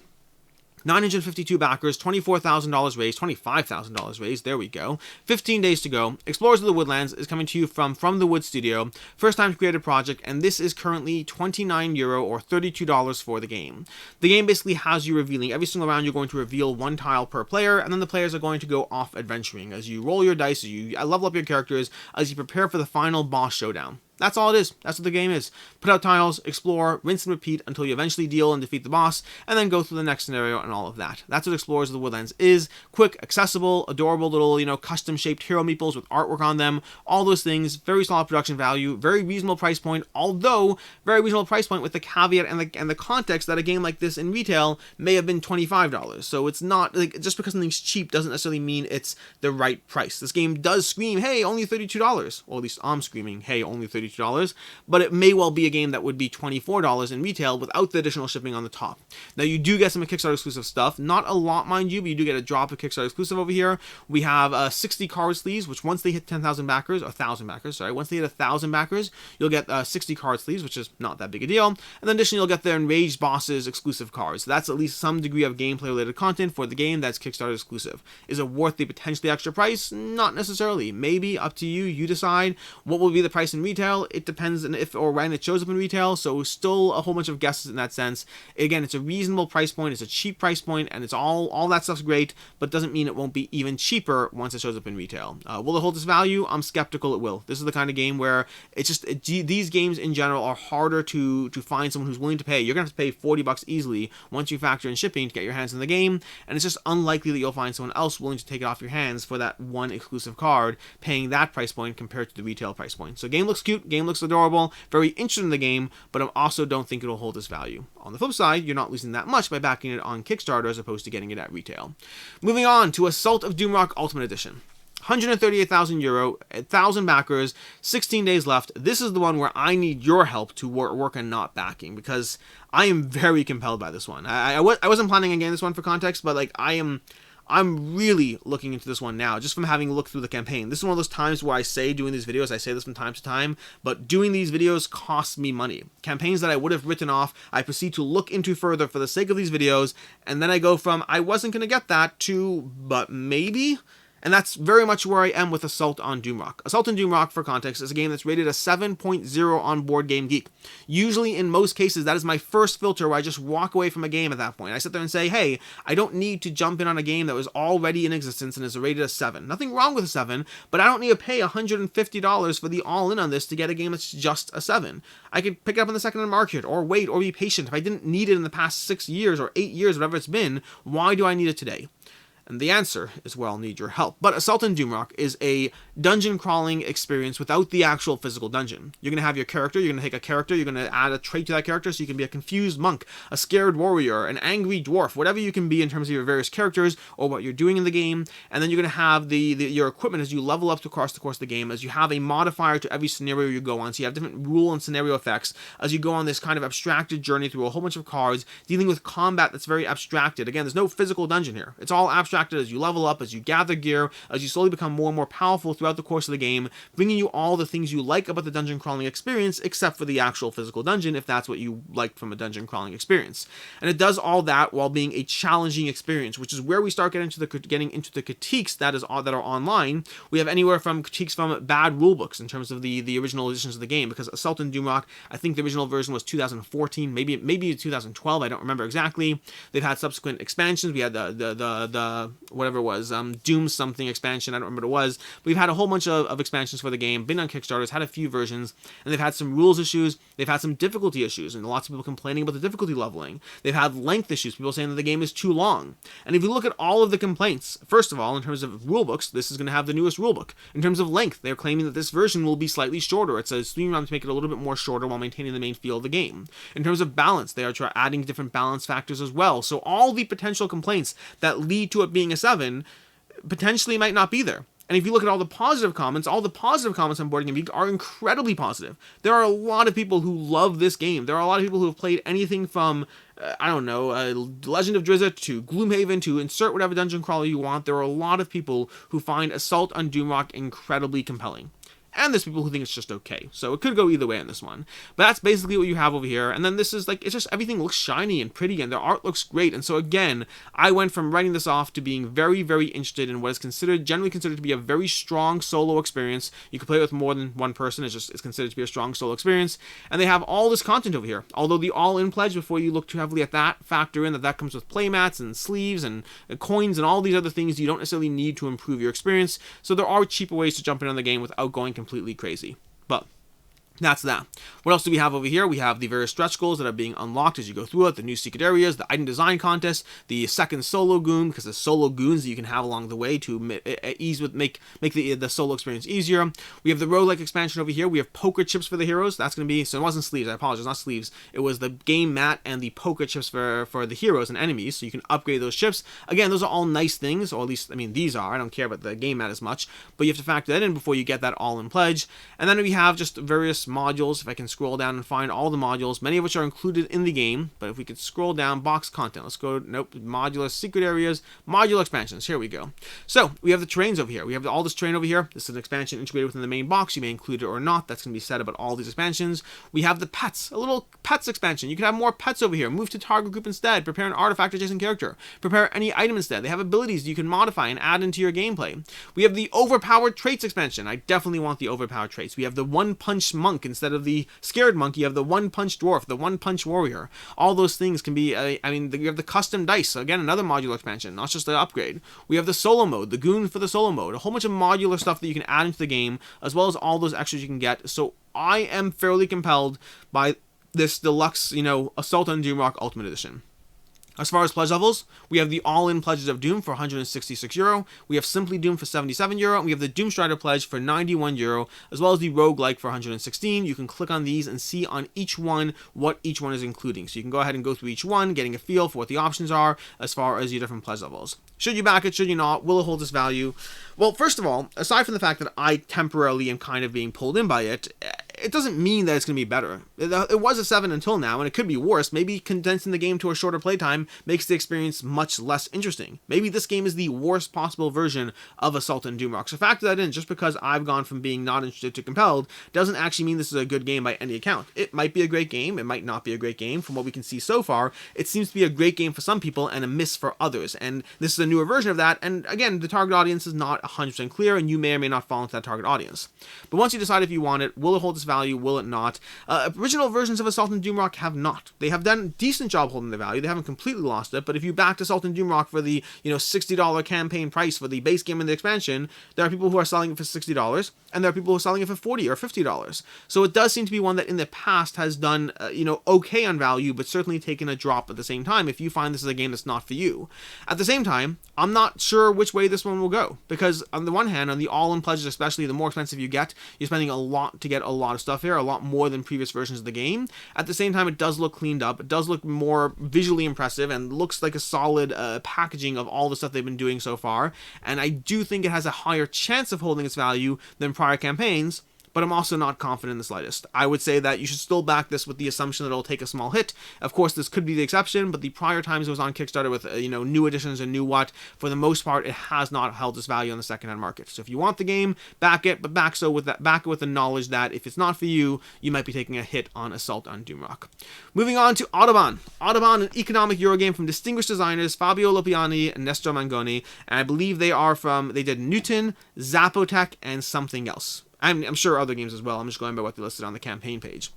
952 backers, $24,000 raised, $25,000 raised, there we go. 15 days to go. Explorers of the Woodlands is coming to you from the Wood Studio. First time created project, and this is currently €29 or $32 for the game. The game basically has you revealing, every single round you're going to reveal one tile per player, and then the players are going to go off adventuring as you roll your dice, as you level up your characters, as you prepare for the final boss showdown. That's all it is. That's what the game is. Put out tiles, explore, rinse and repeat until you eventually deal and defeat the boss, and then go through the next scenario and all of that. That's what Explorers of the Woodlands is. Quick, accessible, adorable little, custom-shaped hero meeples with artwork on them. All those things. Very solid production value. Very reasonable price point, although very reasonable price point with the caveat and the context that a game like this in retail may have been $25. So it's not, like, just because something's cheap doesn't necessarily mean it's the right price. This game does scream, hey, only $32. Or at least I'm screaming, hey, only $32. But it may well be a game that would be $24 in retail without the additional shipping on the top. Now, you do get some Kickstarter exclusive stuff, not a lot, mind you, but you do get a drop of Kickstarter exclusive over here. We have 60 card sleeves, which once they hit 10,000 backers, or 1,000 backers, sorry, once they hit 1,000 backers, you'll get 60 card sleeves, which is not that big a deal. And then additionally, you'll get the Enraged Bosses exclusive cards. So that's at least some degree of gameplay related content for the game that's Kickstarter exclusive. Is it worth the potentially extra price? Not necessarily. Maybe, up to you. You decide. What will be the price in retail? It depends on if or when it shows up in retail, so still a whole bunch of guesses in that sense. Again, it's a reasonable price point, it's a cheap price point, and it's all that stuff's great, but doesn't mean it won't be even cheaper once it shows up in retail. Will it hold its value? I'm skeptical it will. This is the kind of game where these games in general are harder to find someone who's willing to pay. You're gonna have to pay $40 easily once you factor in shipping to get your hands in the game, and it's just unlikely that you'll find someone else willing to take it off your hands for that one exclusive card, paying that price point compared to the retail price point. So game looks cute, game looks adorable, very interested in the game, but I also don't think it'll hold its value. On the flip side, you're not losing that much by backing it on Kickstarter as opposed to getting it at retail. Moving on to Assault of Doomrock Ultimate Edition. €138,000, 1,000 backers, 16 days left. This is the one where I need your help to work on not backing, because I am very compelled by this one. I wasn't planning on getting this one for context, but like I'm really looking into this one now, just from having looked through the campaign. This is one of those times where I say doing these videos, I say this from time to time, but doing these videos costs me money. Campaigns that I would have written off, I proceed to look into further for the sake of these videos, and then I go from, I wasn't going to get that, to, but maybe? And that's very much where I am with Assault on Doomrock. Assault on Doomrock, for context, is a game that's rated a 7.0 on Board Game Geek. Usually, in most cases, that is my first filter where I just walk away from a game at that point. I sit there and say, hey, I don't need to jump in on a game that was already in existence and is rated a 7. Nothing wrong with a 7, but I don't need to pay $150 for the all-in on this to get a game that's just a 7. I could pick it up in the second-hand market, or wait, or be patient. If I didn't need it in the past 6 years or 8 years, whatever it's been, why do I need it today? And the answer is, well, I'll need your help. But Assault on Doomrock is a dungeon crawling experience without the actual physical dungeon. You're going to have your character, you're going to take a character, you're going to add a trait to that character, so you can be a confused monk, a scared warrior, an angry dwarf, whatever you can be in terms of your various characters or what you're doing in the game. And then you're going to have your equipment as you level up across the course of the game, as you have a modifier to every scenario you go on. So you have different rule and scenario effects as you go on this kind of abstracted journey through a whole bunch of cards, dealing with combat that's very abstracted. Again, there's no physical dungeon here. It's all abstract extracted as you level up, as you gather gear, as you slowly become more and more powerful throughout the course of the game, bringing you all the things you like about the dungeon crawling experience, except for the actual physical dungeon, if that's what you like from a dungeon crawling experience. And it does all that while being a challenging experience, which is where we start getting into the critiques that are online. We have anywhere from critiques from bad rulebooks in terms of the original editions of the game, because Assault and Doomrock, I think the original version was 2014, maybe 2012, I don't remember exactly. They've had subsequent expansions. We had the whatever it was, Doom something expansion, I don't remember what it was, but we've had a whole bunch of expansions for the game, been on Kickstarters, had a few versions, and they've had some rules issues, they've had some difficulty issues, and lots of people complaining about the difficulty leveling. They've had length issues, people saying that the game is too long. And if you look at all of the complaints, first of all, in terms of rulebooks, this is going to have the newest rulebook. In terms of length, they're claiming that this version will be slightly shorter. It says stream to make it a little bit more shorter while maintaining the main feel of the game. In terms of balance, they are adding different balance factors as well. So all the potential complaints that lead to it being a 7 potentially might not be there. And if you look at all the positive comments on Board Game Geek are incredibly positive. There are a lot of people who love this game. There are a lot of people who have played anything from, Legend of Drizzt to Gloomhaven to insert whatever dungeon crawler you want. There are a lot of people who find Assault on Doomrock incredibly compelling. And there's people who think it's just okay. So it could go either way on this one. But that's basically what you have over here. And then this is it's just everything looks shiny and pretty and the art looks great. And so again, I went from writing this off to being very, very interested in what is generally considered to be a very strong solo experience. You can play it with more than one person. It's considered to be a strong solo experience. And they have all this content over here. Although the all-in pledge, before you look too heavily at that, factor in that comes with playmats and sleeves and coins and all these other things you don't necessarily need to improve your experience. So there are cheaper ways to jump in on the game without going completely crazy. But that's that. What else do we have over here? We have the various stretch goals that are being unlocked as you go through it, the new secret areas, the item design contest, the second solo goon, because there's solo goons that you can have along the way to make the solo experience easier. We have the roguelike expansion over here. We have poker chips for the heroes. That's going to be, so it wasn't sleeves, I apologize, not sleeves. It was the game mat and the poker chips for the heroes and enemies, so you can upgrade those chips. Again, those are all nice things, or at least, these are. I don't care about the game mat as much, but you have to factor that in before you get that all-in pledge. And then we have just various modules. If I can scroll down and find all the modules, many of which are included in the game, but if we could scroll down, box content, let's go, nope, modular secret areas, modular expansions, here we go. So we have the terrains over here. We have all this terrain over here. This is an expansion integrated within the main box. You may include it or not. That's going to be said about all these expansions. We have the pets, a little pets expansion. You can have more pets over here. Move to target group instead. Prepare an artifact adjacent character. Prepare any item instead. They have abilities you can modify and add into your gameplay. We have the overpowered traits expansion. I definitely want the overpowered traits. We have the one punch monk instead of the scared monk. You have the one punch dwarf, the one punch warrior. All those things can be, you have the custom dice. So again, another modular expansion, not just the upgrade. We have the solo mode, the goon for the solo mode, a whole bunch of modular stuff that you can add into the game, as well as all those extras you can get. So I am fairly compelled by this deluxe, Assault on Doomrock Ultimate Edition. As far as pledge levels, we have the all-in pledges of Doom for €166, we have Simply Doom for €77, and we have the Doom Strider pledge for €91, as well as the Roguelike for $116. You can click on these and see on each one what each one is including. So you can go ahead and go through each one, getting a feel for what the options are as far as your different pledge levels. Should you back it? Should you not? Will it hold its value? Well, first of all, aside from the fact that I temporarily am kind of being pulled in by it, it doesn't mean that it's going to be better. It was a 7 until now, and it could be worse. Maybe condensing the game to a shorter playtime makes the experience much less interesting. Maybe this game is the worst possible version of Assault on Doomrock. So factor that in. Just because I've gone from being not interested to compelled doesn't actually mean this is a good game by any account. It might be a great game. It might not be a great game. From what we can see so far, it seems to be a great game for some people and a miss for others. And this is a newer version of that. And again, the target audience is not 100% clear, and you may or may not fall into that target audience. But once you decide if you want it, will it hold its value? Will it not? Original versions of Assault on Doomrock have not. They have done a decent job holding the value. They haven't completely lost it, but if you backed Assault on Doomrock for the $60 campaign price for the base game and the expansion, there are people who are selling it for $60, and there are people who are selling it for $40 or $50. So it does seem to be one that in the past has done okay on value, but certainly taken a drop at the same time if you find this is a game that's not for you. At the same time, I'm not sure which way this one will go, because on the one hand, on the all-in pledges especially, the more expensive you get, you're spending a lot to get a lot of stuff here, a lot more than previous versions of the game. At the same time, it does look cleaned up, it does look more visually impressive, and looks like a solid packaging of all the stuff they've been doing so far, and I do think it has a higher chance of holding its value than prior campaigns. but I'm also not confident in the slightest. I would say that you should still back this with the assumption that it'll take a small hit. Of course, this could be the exception, but the prior times it was on Kickstarter with new additions and new what, for the most part, it has not held its value on the secondhand market. So if you want the game, back it, but back it with the knowledge that if it's not for you, you might be taking a hit on Assault on Doomrock. Moving on to Autobahn. Autobahn, an economic Eurogame from distinguished designers Fabio Lopiani and Nestor Mangoni, and I believe they did Newton, Zapotec, and something else. I'm sure other games as well. I'm just going by what they listed on the campaign page.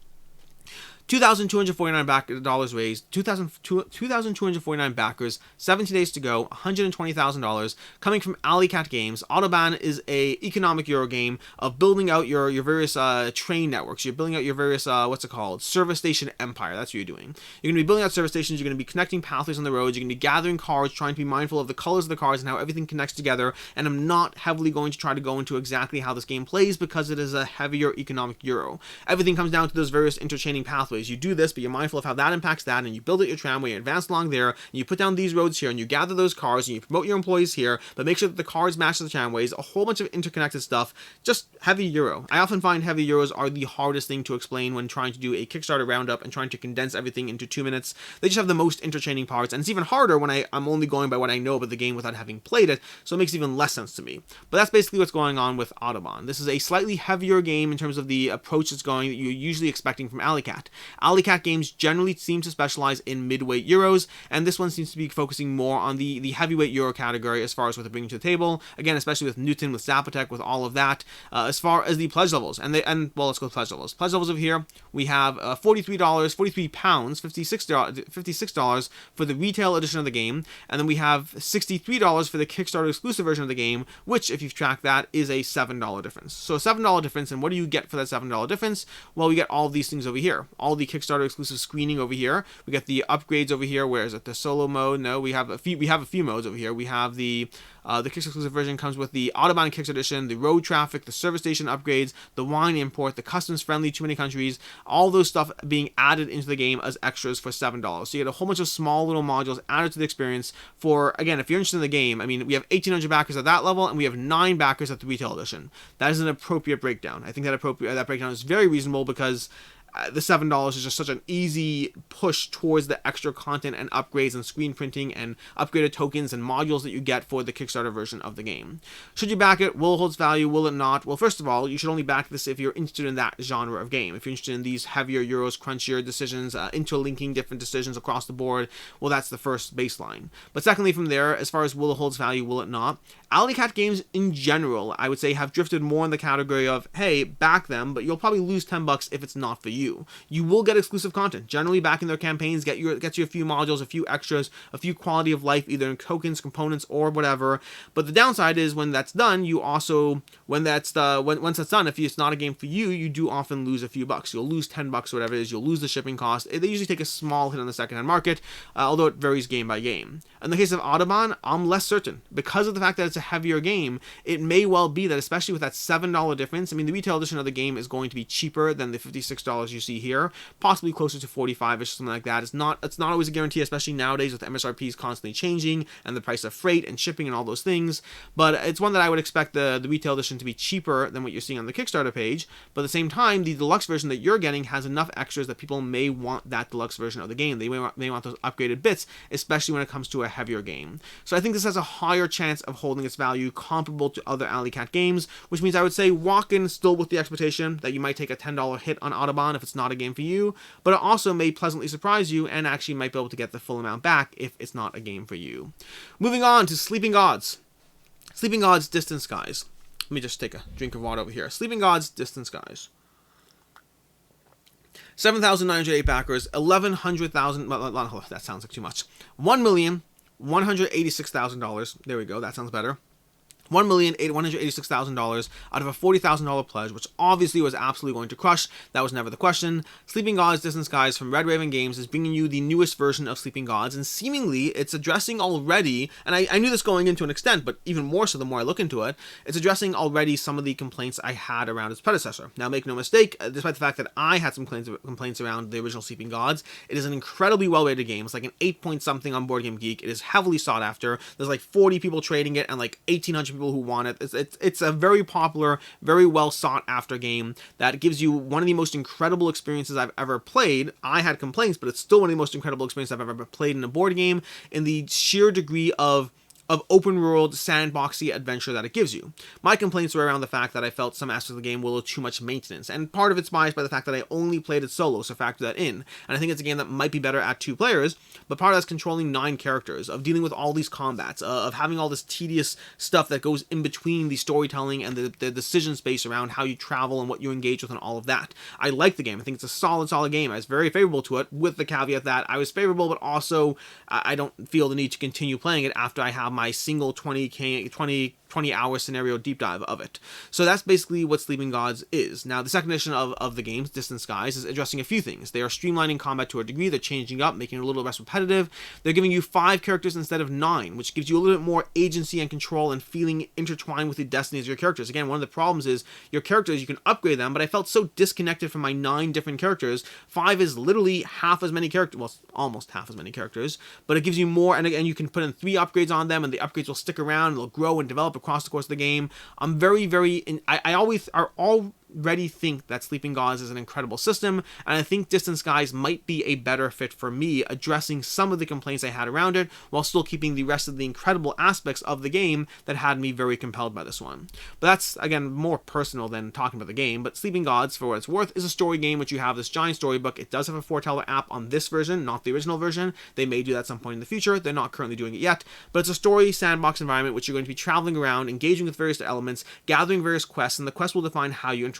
$2,249 raised, 2,249 backers, 17 days to go, $120,000, coming from Alley Cat Games. Autobahn is a economic Euro game of building out your various train networks. You're building out your various, service station empire. That's what you're doing. You're going to be building out service stations, you're going to be connecting pathways on the roads, you're going to be gathering cars, trying to be mindful of the colors of the cars and how everything connects together, and I'm not heavily going to try to go into exactly how this game plays because it is a heavier economic Euro. Everything comes down to those various interchaining pathways. You do this, but you're mindful of how that impacts that, and you build out your tramway, you advance along there, and you put down these roads here, and you gather those cars, and you promote your employees here, but make sure that the cars match the tramways, a whole bunch of interconnected stuff, just heavy Euro. I often find heavy Euros are the hardest thing to explain when trying to do a Kickstarter roundup and trying to condense everything into 2 minutes. They just have the most interchaining parts, and it's even harder when I'm only going by what I know about the game without having played it, so it makes even less sense to me. But that's basically what's going on with Autobahn. This is a slightly heavier game in terms of the approach it's going that you're usually expecting from Alley Cat. Alley Cat Games generally seem to specialize in midweight Euros, and this one seems to be focusing more on the heavyweight Euro category as far as what they're bringing to the table. Again, especially with Newton, with Zapotec, with all of that. As far as the pledge levels, let's go with pledge levels. Pledge levels over here, we have £43, 43 pounds, $56 for the retail edition of the game, and then we have $63 for the Kickstarter exclusive version of the game, which, if you've tracked that, is a $7 difference. So a $7 difference, and what do you get for that $7 difference? Well, we get all of these things over here. All the Kickstarter exclusive screening over here. We get the upgrades over here. Where is it? The solo mode? No, we have a few modes over here. We have the Kickstarter exclusive version comes with the Autobahn Kickstarter edition, the road traffic, the service station upgrades, the wine import, the customs friendly too many countries, all those stuff being added into the game as extras for $7. So you get a whole bunch of small little modules added to the experience for, again, if you're interested in the game, I mean, we have 1,800 backers at that level, and we have 9 backers at the retail edition. That is an appropriate breakdown. I think that breakdown is very reasonable because the $7 is just such an easy push towards the extra content and upgrades and screen printing and upgraded tokens and modules that you get for the Kickstarter version of the game. Should you back it? Will it hold its value? Will it not? Well, first of all, you should only back this if you're interested in that genre of game. If you're interested in these heavier Euros, crunchier decisions, interlinking different decisions across the board, well, that's the first baseline. But secondly, from there, as far as will it hold its value, will it not? Alley Cat games in general, I would say, have drifted more in the category of, hey, back them, but you'll probably lose $10 if it's not for you. You will get exclusive content. Generally, backing their campaigns gets you a few modules, a few extras, a few quality of life, either in tokens, components, or whatever. But the downside is when that's done, you also, once that's done, if it's not a game for you, you do often lose a few bucks. You'll lose $10 or whatever it is. You'll lose the shipping cost. They usually take a small hit on the secondhand market, although it varies game by game. In the case of Autobahn, I'm less certain. Because of the fact that it's a heavier game, it may well be that, especially with that $7 difference, I mean, the retail edition of the game is going to be cheaper than the $56 you see here, possibly closer to 45 or something like that. It's not always a guarantee, especially nowadays with MSRPs constantly changing and the price of freight and shipping and all those things. But it's one that I would expect the retail edition to be cheaper than what you're seeing on the Kickstarter page. But at the same time, the deluxe version that you're getting has enough extras that people may want that deluxe version of the game. They may want those upgraded bits, especially when it comes to a heavier game. So I think this has a higher chance of holding its value comparable to other Alley Cat games, which means I would say walk in still with the expectation that you might take a $10 hit on Autobahn if it's not a game for you, but it also may pleasantly surprise you and actually might be able to get the full amount back if it's not a game for you. Moving on to Sleeping Gods. Sleeping Gods Distant Skies. Let me just take a drink of water over here. Sleeping Gods Distant Skies. 7,908 backers, 1,100,000, that sounds like too much. $1,186,000. There we go, that sounds better. $1,186,000 out of a $40,000 pledge, which obviously was absolutely going to crush. That was never the question. Sleeping Gods Distant Skies from Red Raven Games is bringing you the newest version of Sleeping Gods, and seemingly it's addressing already, and I knew this going into an extent, but even more so the more I look into it, it's addressing already some of the complaints I had around its predecessor. Now, make no mistake, despite the fact that I had some complaints around the original Sleeping Gods, it is an incredibly well-rated game. It's like an 8 point something on Board Game Geek. It is heavily sought after. There's like 40 people trading it and like 1,800 people who want it. It's a very popular, very well sought after game that gives you one of the most incredible experiences I've ever played. I had complaints, but it's still one of the most incredible experiences I've ever played in a board game, in the sheer degree of open world sandboxy adventure that it gives you. My complaints were around the fact that I felt some aspects of the game were a little too much maintenance, and part of it's biased by the fact that I only played it solo, so factor that in. And I think it's a game that might be better at 2 players, but part of that's controlling 9 characters, of dealing with all these combats, of having all this tedious stuff that goes in between the storytelling and the decision space around how you travel and what you engage with and all of that. I like the game. I think it's a solid game. I was very favorable to it, with the caveat that I was favorable, but also I don't feel the need to continue playing it after I have my single 20-hour scenario deep dive of it. So that's basically what Sleeping Gods is. Now, the second edition of the game, Distant Skies, is addressing a few things. They are streamlining combat to a degree. They're changing up, making it a little less repetitive. They're giving you 5 characters instead of 9, which gives you a little bit more agency and control and feeling intertwined with the destinies of your characters. Again, one of the problems is your characters, you can upgrade them, but I felt so disconnected from my 9 different characters. 5 is literally half as many characters, well, almost half as many characters, but it gives you more, and you can put in 3 upgrades on them, and the upgrades will stick around, and they'll grow and develop across the course of the game. I'm I already think that Sleeping Gods is an incredible system, and I think Distant Skies might be a better fit for me, addressing some of the complaints I had around it, while still keeping the rest of the incredible aspects of the game that had me very compelled by this one. But that's, again, more personal than talking about the game. But Sleeping Gods, for what it's worth, is a story game which you have this giant storybook. It does have a foreteller app on this version, not the original version. They may do that at some point in the future. They're not currently doing it yet, but it's a story sandbox environment which you're going to be traveling around, engaging with various elements, gathering various quests, and the quests will define how you interact.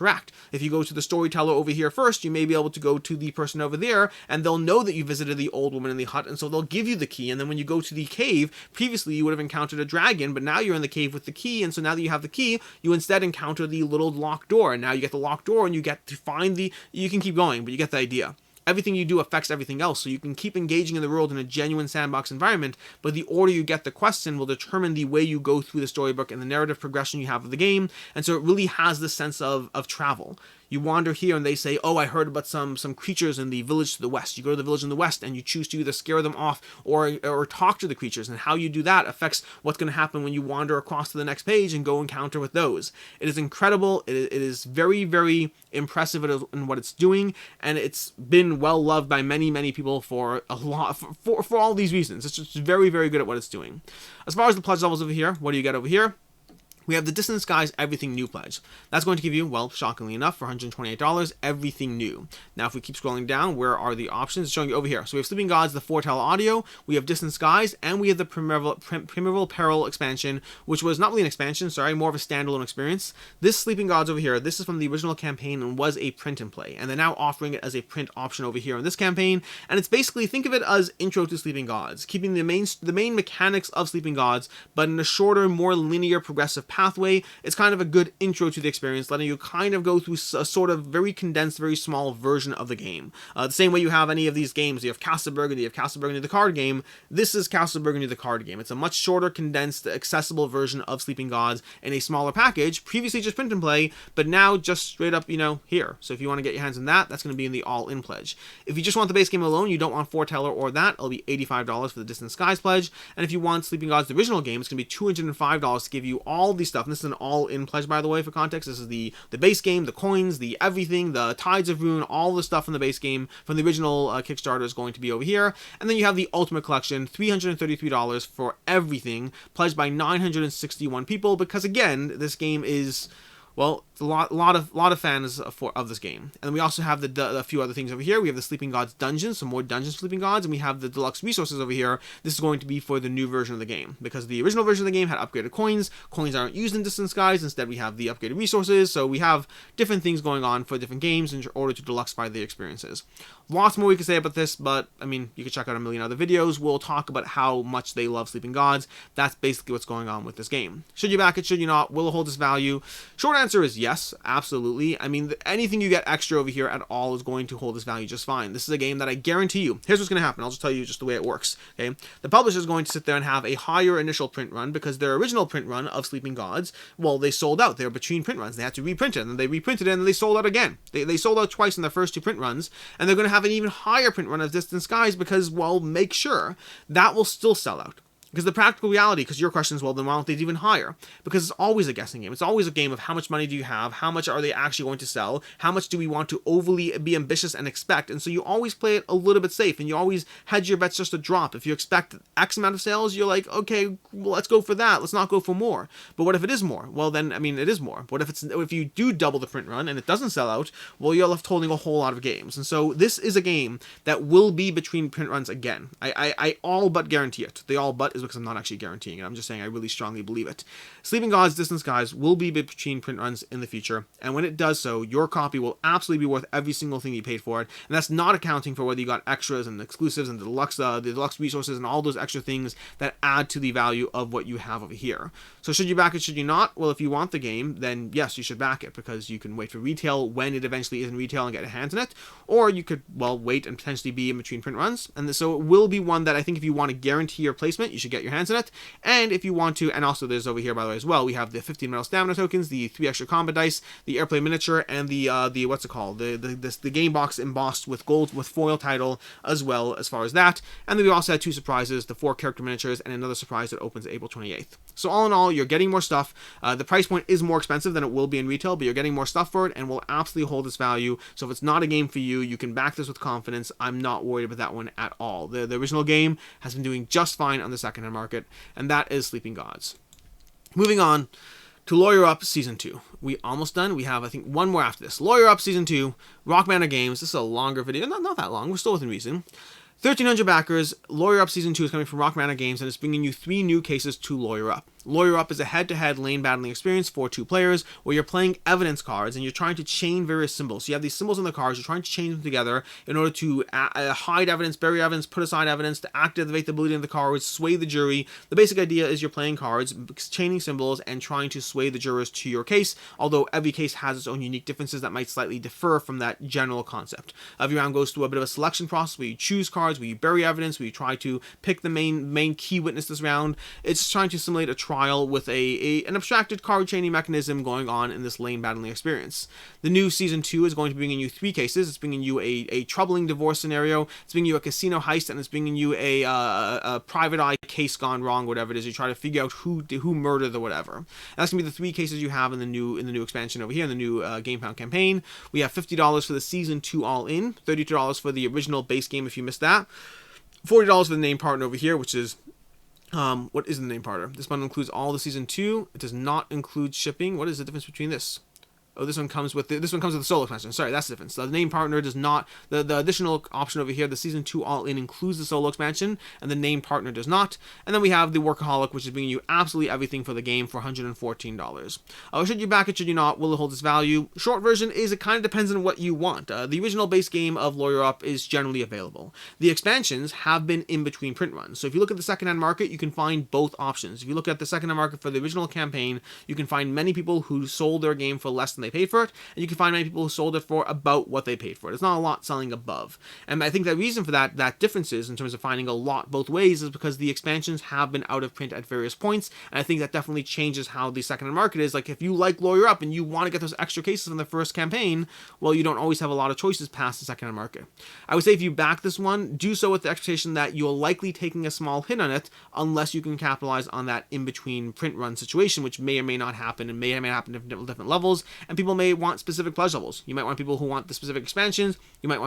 If you go to the storyteller over here first, you may be able to go to the person over there, and they'll know that you visited the old woman in the hut, and so they'll give you the key. And then when you go to the cave, previously you would have encountered a dragon, but now you're in the cave with the key, and so now that you have the key, you instead encounter the little locked door, and now you get the locked door, and you get to find you can keep going, but you get the idea. Everything you do affects everything else, so you can keep engaging in the world in a genuine sandbox environment, but the order you get the quests in will determine the way you go through the storybook and the narrative progression you have of the game, and so it really has this sense of travel. You wander here and they say, oh, I heard about some creatures in the village to the west. You go to the village in the west and you choose to either scare them off or talk to the creatures, and how you do that affects what's going to happen when you wander across to the next page and go encounter with those. It is incredible. It is very, very impressive in what it's doing, and it's been well loved by many, many people for all these reasons. It's just very, very good at what it's doing. As far as the pledge levels over here, what do you get over here? We have the Distant Skies Everything New pledge. That's going to give you, well, shockingly enough, for $128, everything new. Now, if we keep scrolling down, where are the options? It's showing you over here. So we have Sleeping Gods, the foreteller audio, we have Distant Skies, and we have the Primeval Peril expansion, which was not really an expansion, more of a standalone experience. This Sleeping Gods over here, this is from the original campaign and was a print and play, and they're now offering it as a print option over here in this campaign, and it's basically, think of it as Intro to Sleeping Gods, keeping the main mechanics of Sleeping Gods, but in a shorter, more linear, progressive pathway. It's kind of a good intro to the experience, letting you kind of go through a sort of very condensed, very small version of the game. The same way you have any of these games. You have Castle Burgundy, the card game. This is Castle Burgundy, the card game. It's a much shorter, condensed, accessible version of Sleeping Gods in a smaller package, previously just print and play, but now just straight up, here. So if you want to get your hands on that, that's going to be in the all-in pledge. If you just want the base game alone, you don't want foreteller or that, it'll be $85 for the Distant Skies pledge. And if you want Sleeping Gods, the original game, it's going to be $205 to give you all the stuff. And this is an all-in pledge, by the way, for context. This is the base game, the coins, the everything, the Tides of Ruin, all the stuff from the base game from the original Kickstarter is going to be over here. And then you have the Ultimate Collection, $333 for everything, pledged by 961 people, because again, this game is, well, a lot of fans of this game. And then we also have a few other things over here. We have the Sleeping Gods dungeons, some more dungeons for Sleeping Gods, and we have the deluxe resources over here. This is going to be for the new version of the game, because the original version of the game had upgraded coins. Coins aren't used in Distant Skies. Instead, we have the upgraded resources. So we have different things going on for different games in order to deluxify the experiences. Lots more we could say about this, but I mean, you can check out a million other videos. We'll talk about how much they love Sleeping Gods. That's basically what's going on with this game. Should you back it? Should you not? Will it hold its value? Short answer is yes, absolutely. I mean, anything you get extra over here at all is going to hold its value just fine. This is a game that I guarantee you, here's what's going to happen. I'll just tell you just the way it works. Okay, the publisher is going to sit there and have a higher initial print run, because their original print run of Sleeping Gods, well, they sold out. They were between print runs. They had to reprint it, and then they reprinted it, and they sold out again. They sold out twice in their first 2 print runs, and they're going to have an even higher print run of Distant Skies because, well, make sure that will still sell out. Because the practical reality, because your question is, well, then why don't they do even higher? Because it's always a guessing game. It's always a game of how much money do you have, how much are they actually going to sell, how much do we want to overly be ambitious and expect, and so you always play it a little bit safe, and you always hedge your bets just a drop. If you expect X amount of sales, you're like, okay, well, let's go for that, let's not go for more. But what if it is more? Well, then, I mean, it is more. What if you do double the print run and it doesn't sell out? Well, you're left holding a whole lot of games. And so this is a game that will be between print runs again. I all but guarantee it. The all but is because I'm not actually guaranteeing it. I'm just saying I really strongly believe it. Sleeping Gods, Distant Skies will be between print runs in the future, and when it does so, your copy will absolutely be worth every single thing you paid for it, and that's not accounting for whether you got extras and exclusives and the deluxe resources and all those extra things that add to the value of what you have over here. So should you back it, should you not? Well, if you want the game, then yes, you should back it, because you can wait for retail when it eventually is in retail and get your hands on it, or you could, well, wait and potentially be in between print runs, and so it will be one that I think if you want to guarantee your placement, you should get your hands on it. And if you want to, and also there's over here, by the way, as well, we have the 15 metal stamina tokens, the 3 extra combat dice, the airplane miniature, and the what's it called, the game box embossed with gold with foil title as well, as far as that. And then we also had 2 surprises, the 4 character miniatures, and another surprise that opens April 28th. So all in all, you're getting more stuff. The price point is more expensive than it will be in retail, but you're getting more stuff for it, and will absolutely hold its value. So if it's not a game for you, you can back this with confidence. I'm not worried about that one at all. The original game has been doing just fine on the secondhand market, and that is Sleeping Gods. Moving on to Lawyer Up Season 2. We almost done. We have, I think, one more after this. Lawyer Up Season 2, Rock Manor Games. This is a longer video. Not that long. We're still within reason. 1,300 backers. Lawyer Up Season 2 is coming from Rock Manor Games, and it's bringing you 3 new cases to Lawyer Up. Lawyer Up is a head-to-head lane battling experience for 2 players, where you're playing evidence cards and you're trying to chain various symbols. So you have these symbols on the cards, you're trying to chain them together in order to hide evidence, bury evidence, put aside evidence, to activate the ability of the cards, sway the jury. The basic idea is you're playing cards, chaining symbols, and trying to sway the jurors to your case, although every case has its own unique differences that might slightly differ from that general concept. Every round goes through a bit of a selection process where you choose cards, where you bury evidence, where you try to pick the main key witness this round. It's trying to simulate a trial with an abstracted card chaining mechanism going on in this lane battling experience. The new Season 2 is going to be bringing you 3 cases. It's bringing you a troubling divorce scenario, it's bringing you a casino heist, and it's bringing you a private eye case gone wrong, whatever it is. You try to figure out who murdered the whatever. And that's going to be the 3 cases you have in the new expansion over here, in the new Game Pound campaign. We have $50 for the Season 2 all-in, $32 for the original base game if you missed that, $40 for the name partner over here, which is what is the name partner? This bundle includes all the Season 2. It does not include shipping. What is the difference between this? Oh, this one comes with the solo expansion. Sorry, that's the difference. The name partner does not. The additional option over here, the Season 2 all-in, includes the solo expansion, and the name partner does not. And then we have the Workaholic, which is bringing you absolutely everything for the game for $114. Should you back it? Should you not? Will it hold its value? Short version is it kind of depends on what you want. The original base game of Lawyer Up is generally available. The expansions have been in between print runs. So if you look at the secondhand market, you can find both options. If you look at the secondhand market for the original campaign, you can find many people who sold their game for less than they paid for it, and you can find many people who sold it for about what they paid for it. There's not a lot selling above, and I think the reason for that difference is in terms of finding a lot both ways is because the expansions have been out of print at various points, and I think that definitely changes how the secondhand market is. Like if you like Lawyer Up and you want to get those extra cases from the first campaign, well, you don't always have a lot of choices past the secondhand market. I would say if you back this one, do so with the expectation that you're likely taking a small hit on it unless you can capitalize on that in-between print run situation, which may or may not happen, and may or may not happen at different levels, and people may want specific pledge levels. You might want people who want the specific expansions. You might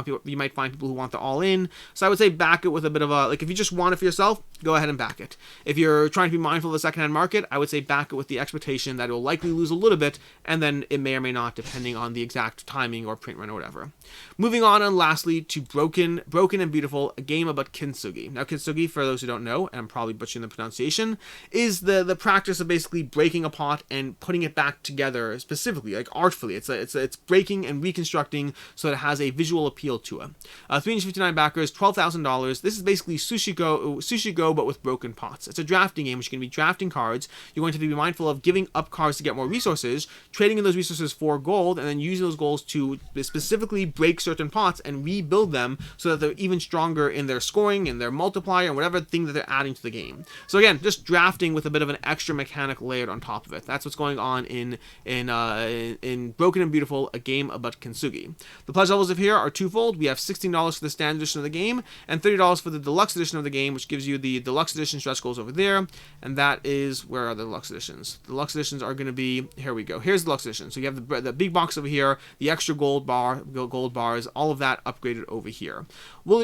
find people who want the all-in. So I would say back it with a bit of a, like if you just want it for yourself, go ahead and back it. If you're trying to be mindful of the secondhand market, I would say back it with the expectation that it will likely lose a little bit, and then it may or may not, depending on the exact timing or print run or whatever. Moving on, and lastly, to Broken and Beautiful, a game about kintsugi. Now, kintsugi, for those who don't know, and I'm probably butchering the pronunciation, is the practice of basically breaking a pot and putting it back together specifically, like artfully. It's breaking and reconstructing so that it has a visual appeal to it. 359 backers, $12,000. This is basically Sushi Go, but with broken pots. It's a drafting game, which you're going to be drafting cards. You're going to be mindful of giving up cards to get more resources, trading in those resources for gold, and then using those golds to specifically break certain pots and rebuild them so that they're even stronger in their scoring and their multiplier and whatever thing that they're adding to the game. So again, just drafting with a bit of an extra mechanic layered on top of it. That's what's going on in in Broken and Beautiful, a game about kintsugi. The pledge levels of here are twofold. We have $16 for the standard edition of the game, and $30 for the deluxe edition of the game, which gives you the deluxe edition stretch goals over there, and that is, where are the deluxe editions? The deluxe editions are going to be, here we go, here's the deluxe edition. So you have the big box over here, the extra gold bars, all of that upgraded over here.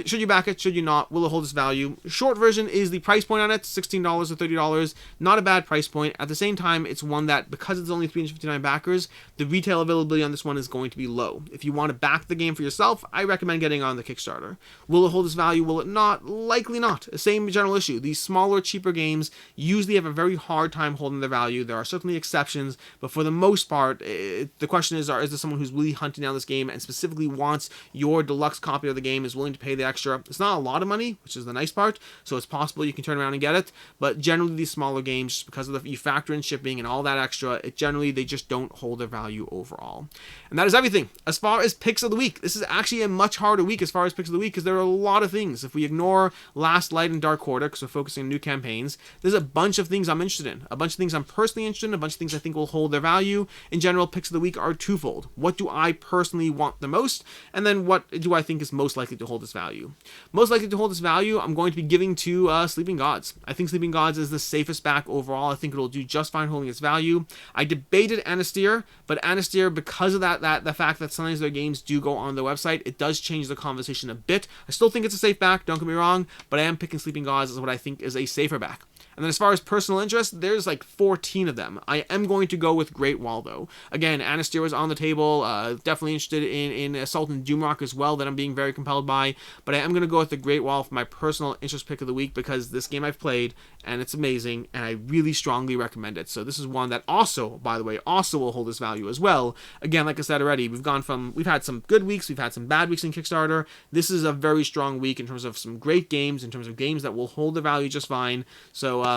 Should you back it? Should you not? Will it hold its value? Short version is the price point on it, $16 or $30. Not a bad price point. At the same time, it's one that, because it's only 359 backers, the retail availability on this one is going to be low. If you want to back the game for yourself, I recommend getting on the Kickstarter. Will it hold its value? Will it not? Likely not. Same general issue. These smaller, cheaper games usually have a very hard time holding their value. There are certainly exceptions, but for the most part, the question is there someone who's really hunting down this game and specifically wants your deluxe copy of the game, is willing to pay the extra? It's not a lot of money, which is the nice part, so it's possible you can turn around and get it, but generally these smaller games, just because of you factor in shipping and all that extra, they just don't hold their value overall. And that is everything. As far as picks of the week, this is actually a much harder week as far as picks of the week, because there are a lot of things. If we ignore Last Light and Dark Quarter, because we're focusing on new campaigns, there's a bunch of things I'm interested in. A bunch of things I'm personally interested in, a bunch of things I think will hold their value. In general, picks of the week are twofold. What do I personally want the most? And then what do I think is most likely to hold its value? Most likely to hold its value, I'm going to be giving to Sleeping Gods. I think Sleeping Gods is the safest back overall. I think it'll do just fine holding its value. I debated Anastyr, but Anastyr, because of the fact that sometimes their games do go on their website, it does change the conversation a bit. I still think it's a safe back, don't get me wrong, but I am picking Sleeping Gods as what I think is a safer back. And then as far as personal interest, there's like 14 of them. I am going to go with Great Wall, though. Again, Anastyr was on the table. Definitely interested in Assault and Doomrock as well, that I'm being very compelled by. But I am going to go with the Great Wall for my personal interest pick of the week, because this game I've played, and it's amazing, and I really strongly recommend it. So this is one that also, by the way, will hold its value as well. Again, like I said already, we've had some good weeks, we've had some bad weeks in Kickstarter. This is a very strong week in terms of some great games, in terms of games that will hold their value just fine. So,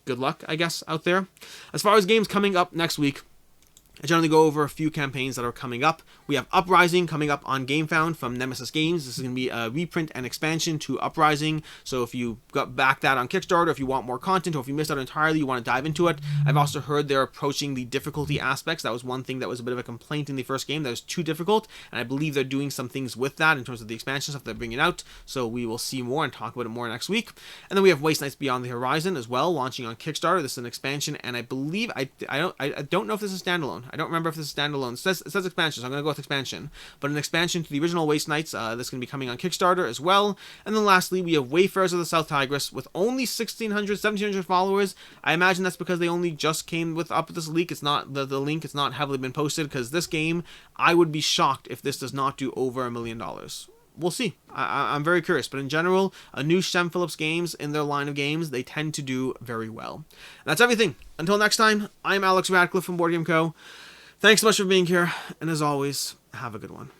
good luck, I guess, out there. As far as games coming up next week, I generally go over a few campaigns that are coming up. We have Uprising coming up on GameFound from Nemesis Games. This is going to be a reprint and expansion to Uprising. So if you got back that on Kickstarter, if you want more content, or if you missed out entirely, you want to dive into it. I've also heard they're approaching the difficulty aspects. That was one thing that was a bit of a complaint in the first game, that was too difficult, and I believe they're doing some things with that in terms of the expansion stuff they're bringing out. So we will see more and talk about it more next week. And then we have Waste Nights Beyond the Horizon as well, launching on Kickstarter. This is an expansion, and I believe I don't know if this is standalone. I don't remember if this is standalone. It says expansion, so I'm going to go with expansion. But an expansion to the original Waste Nights that's going to be coming on Kickstarter as well. And then lastly, we have Wayfarers of the South Tigris with only 1,700 followers. I imagine that's because they only just came up with this leak. It's not the link. It's not heavily been posted, because this game, I would be shocked if this does not do over $1 million. We'll see. I'm very curious. But in general, a new Shem Phillips games in their line of games, they tend to do very well. And that's everything. Until next time, I'm Alex Radcliffe from Board Game Co. Thanks so much for being here, and as always, have a good one.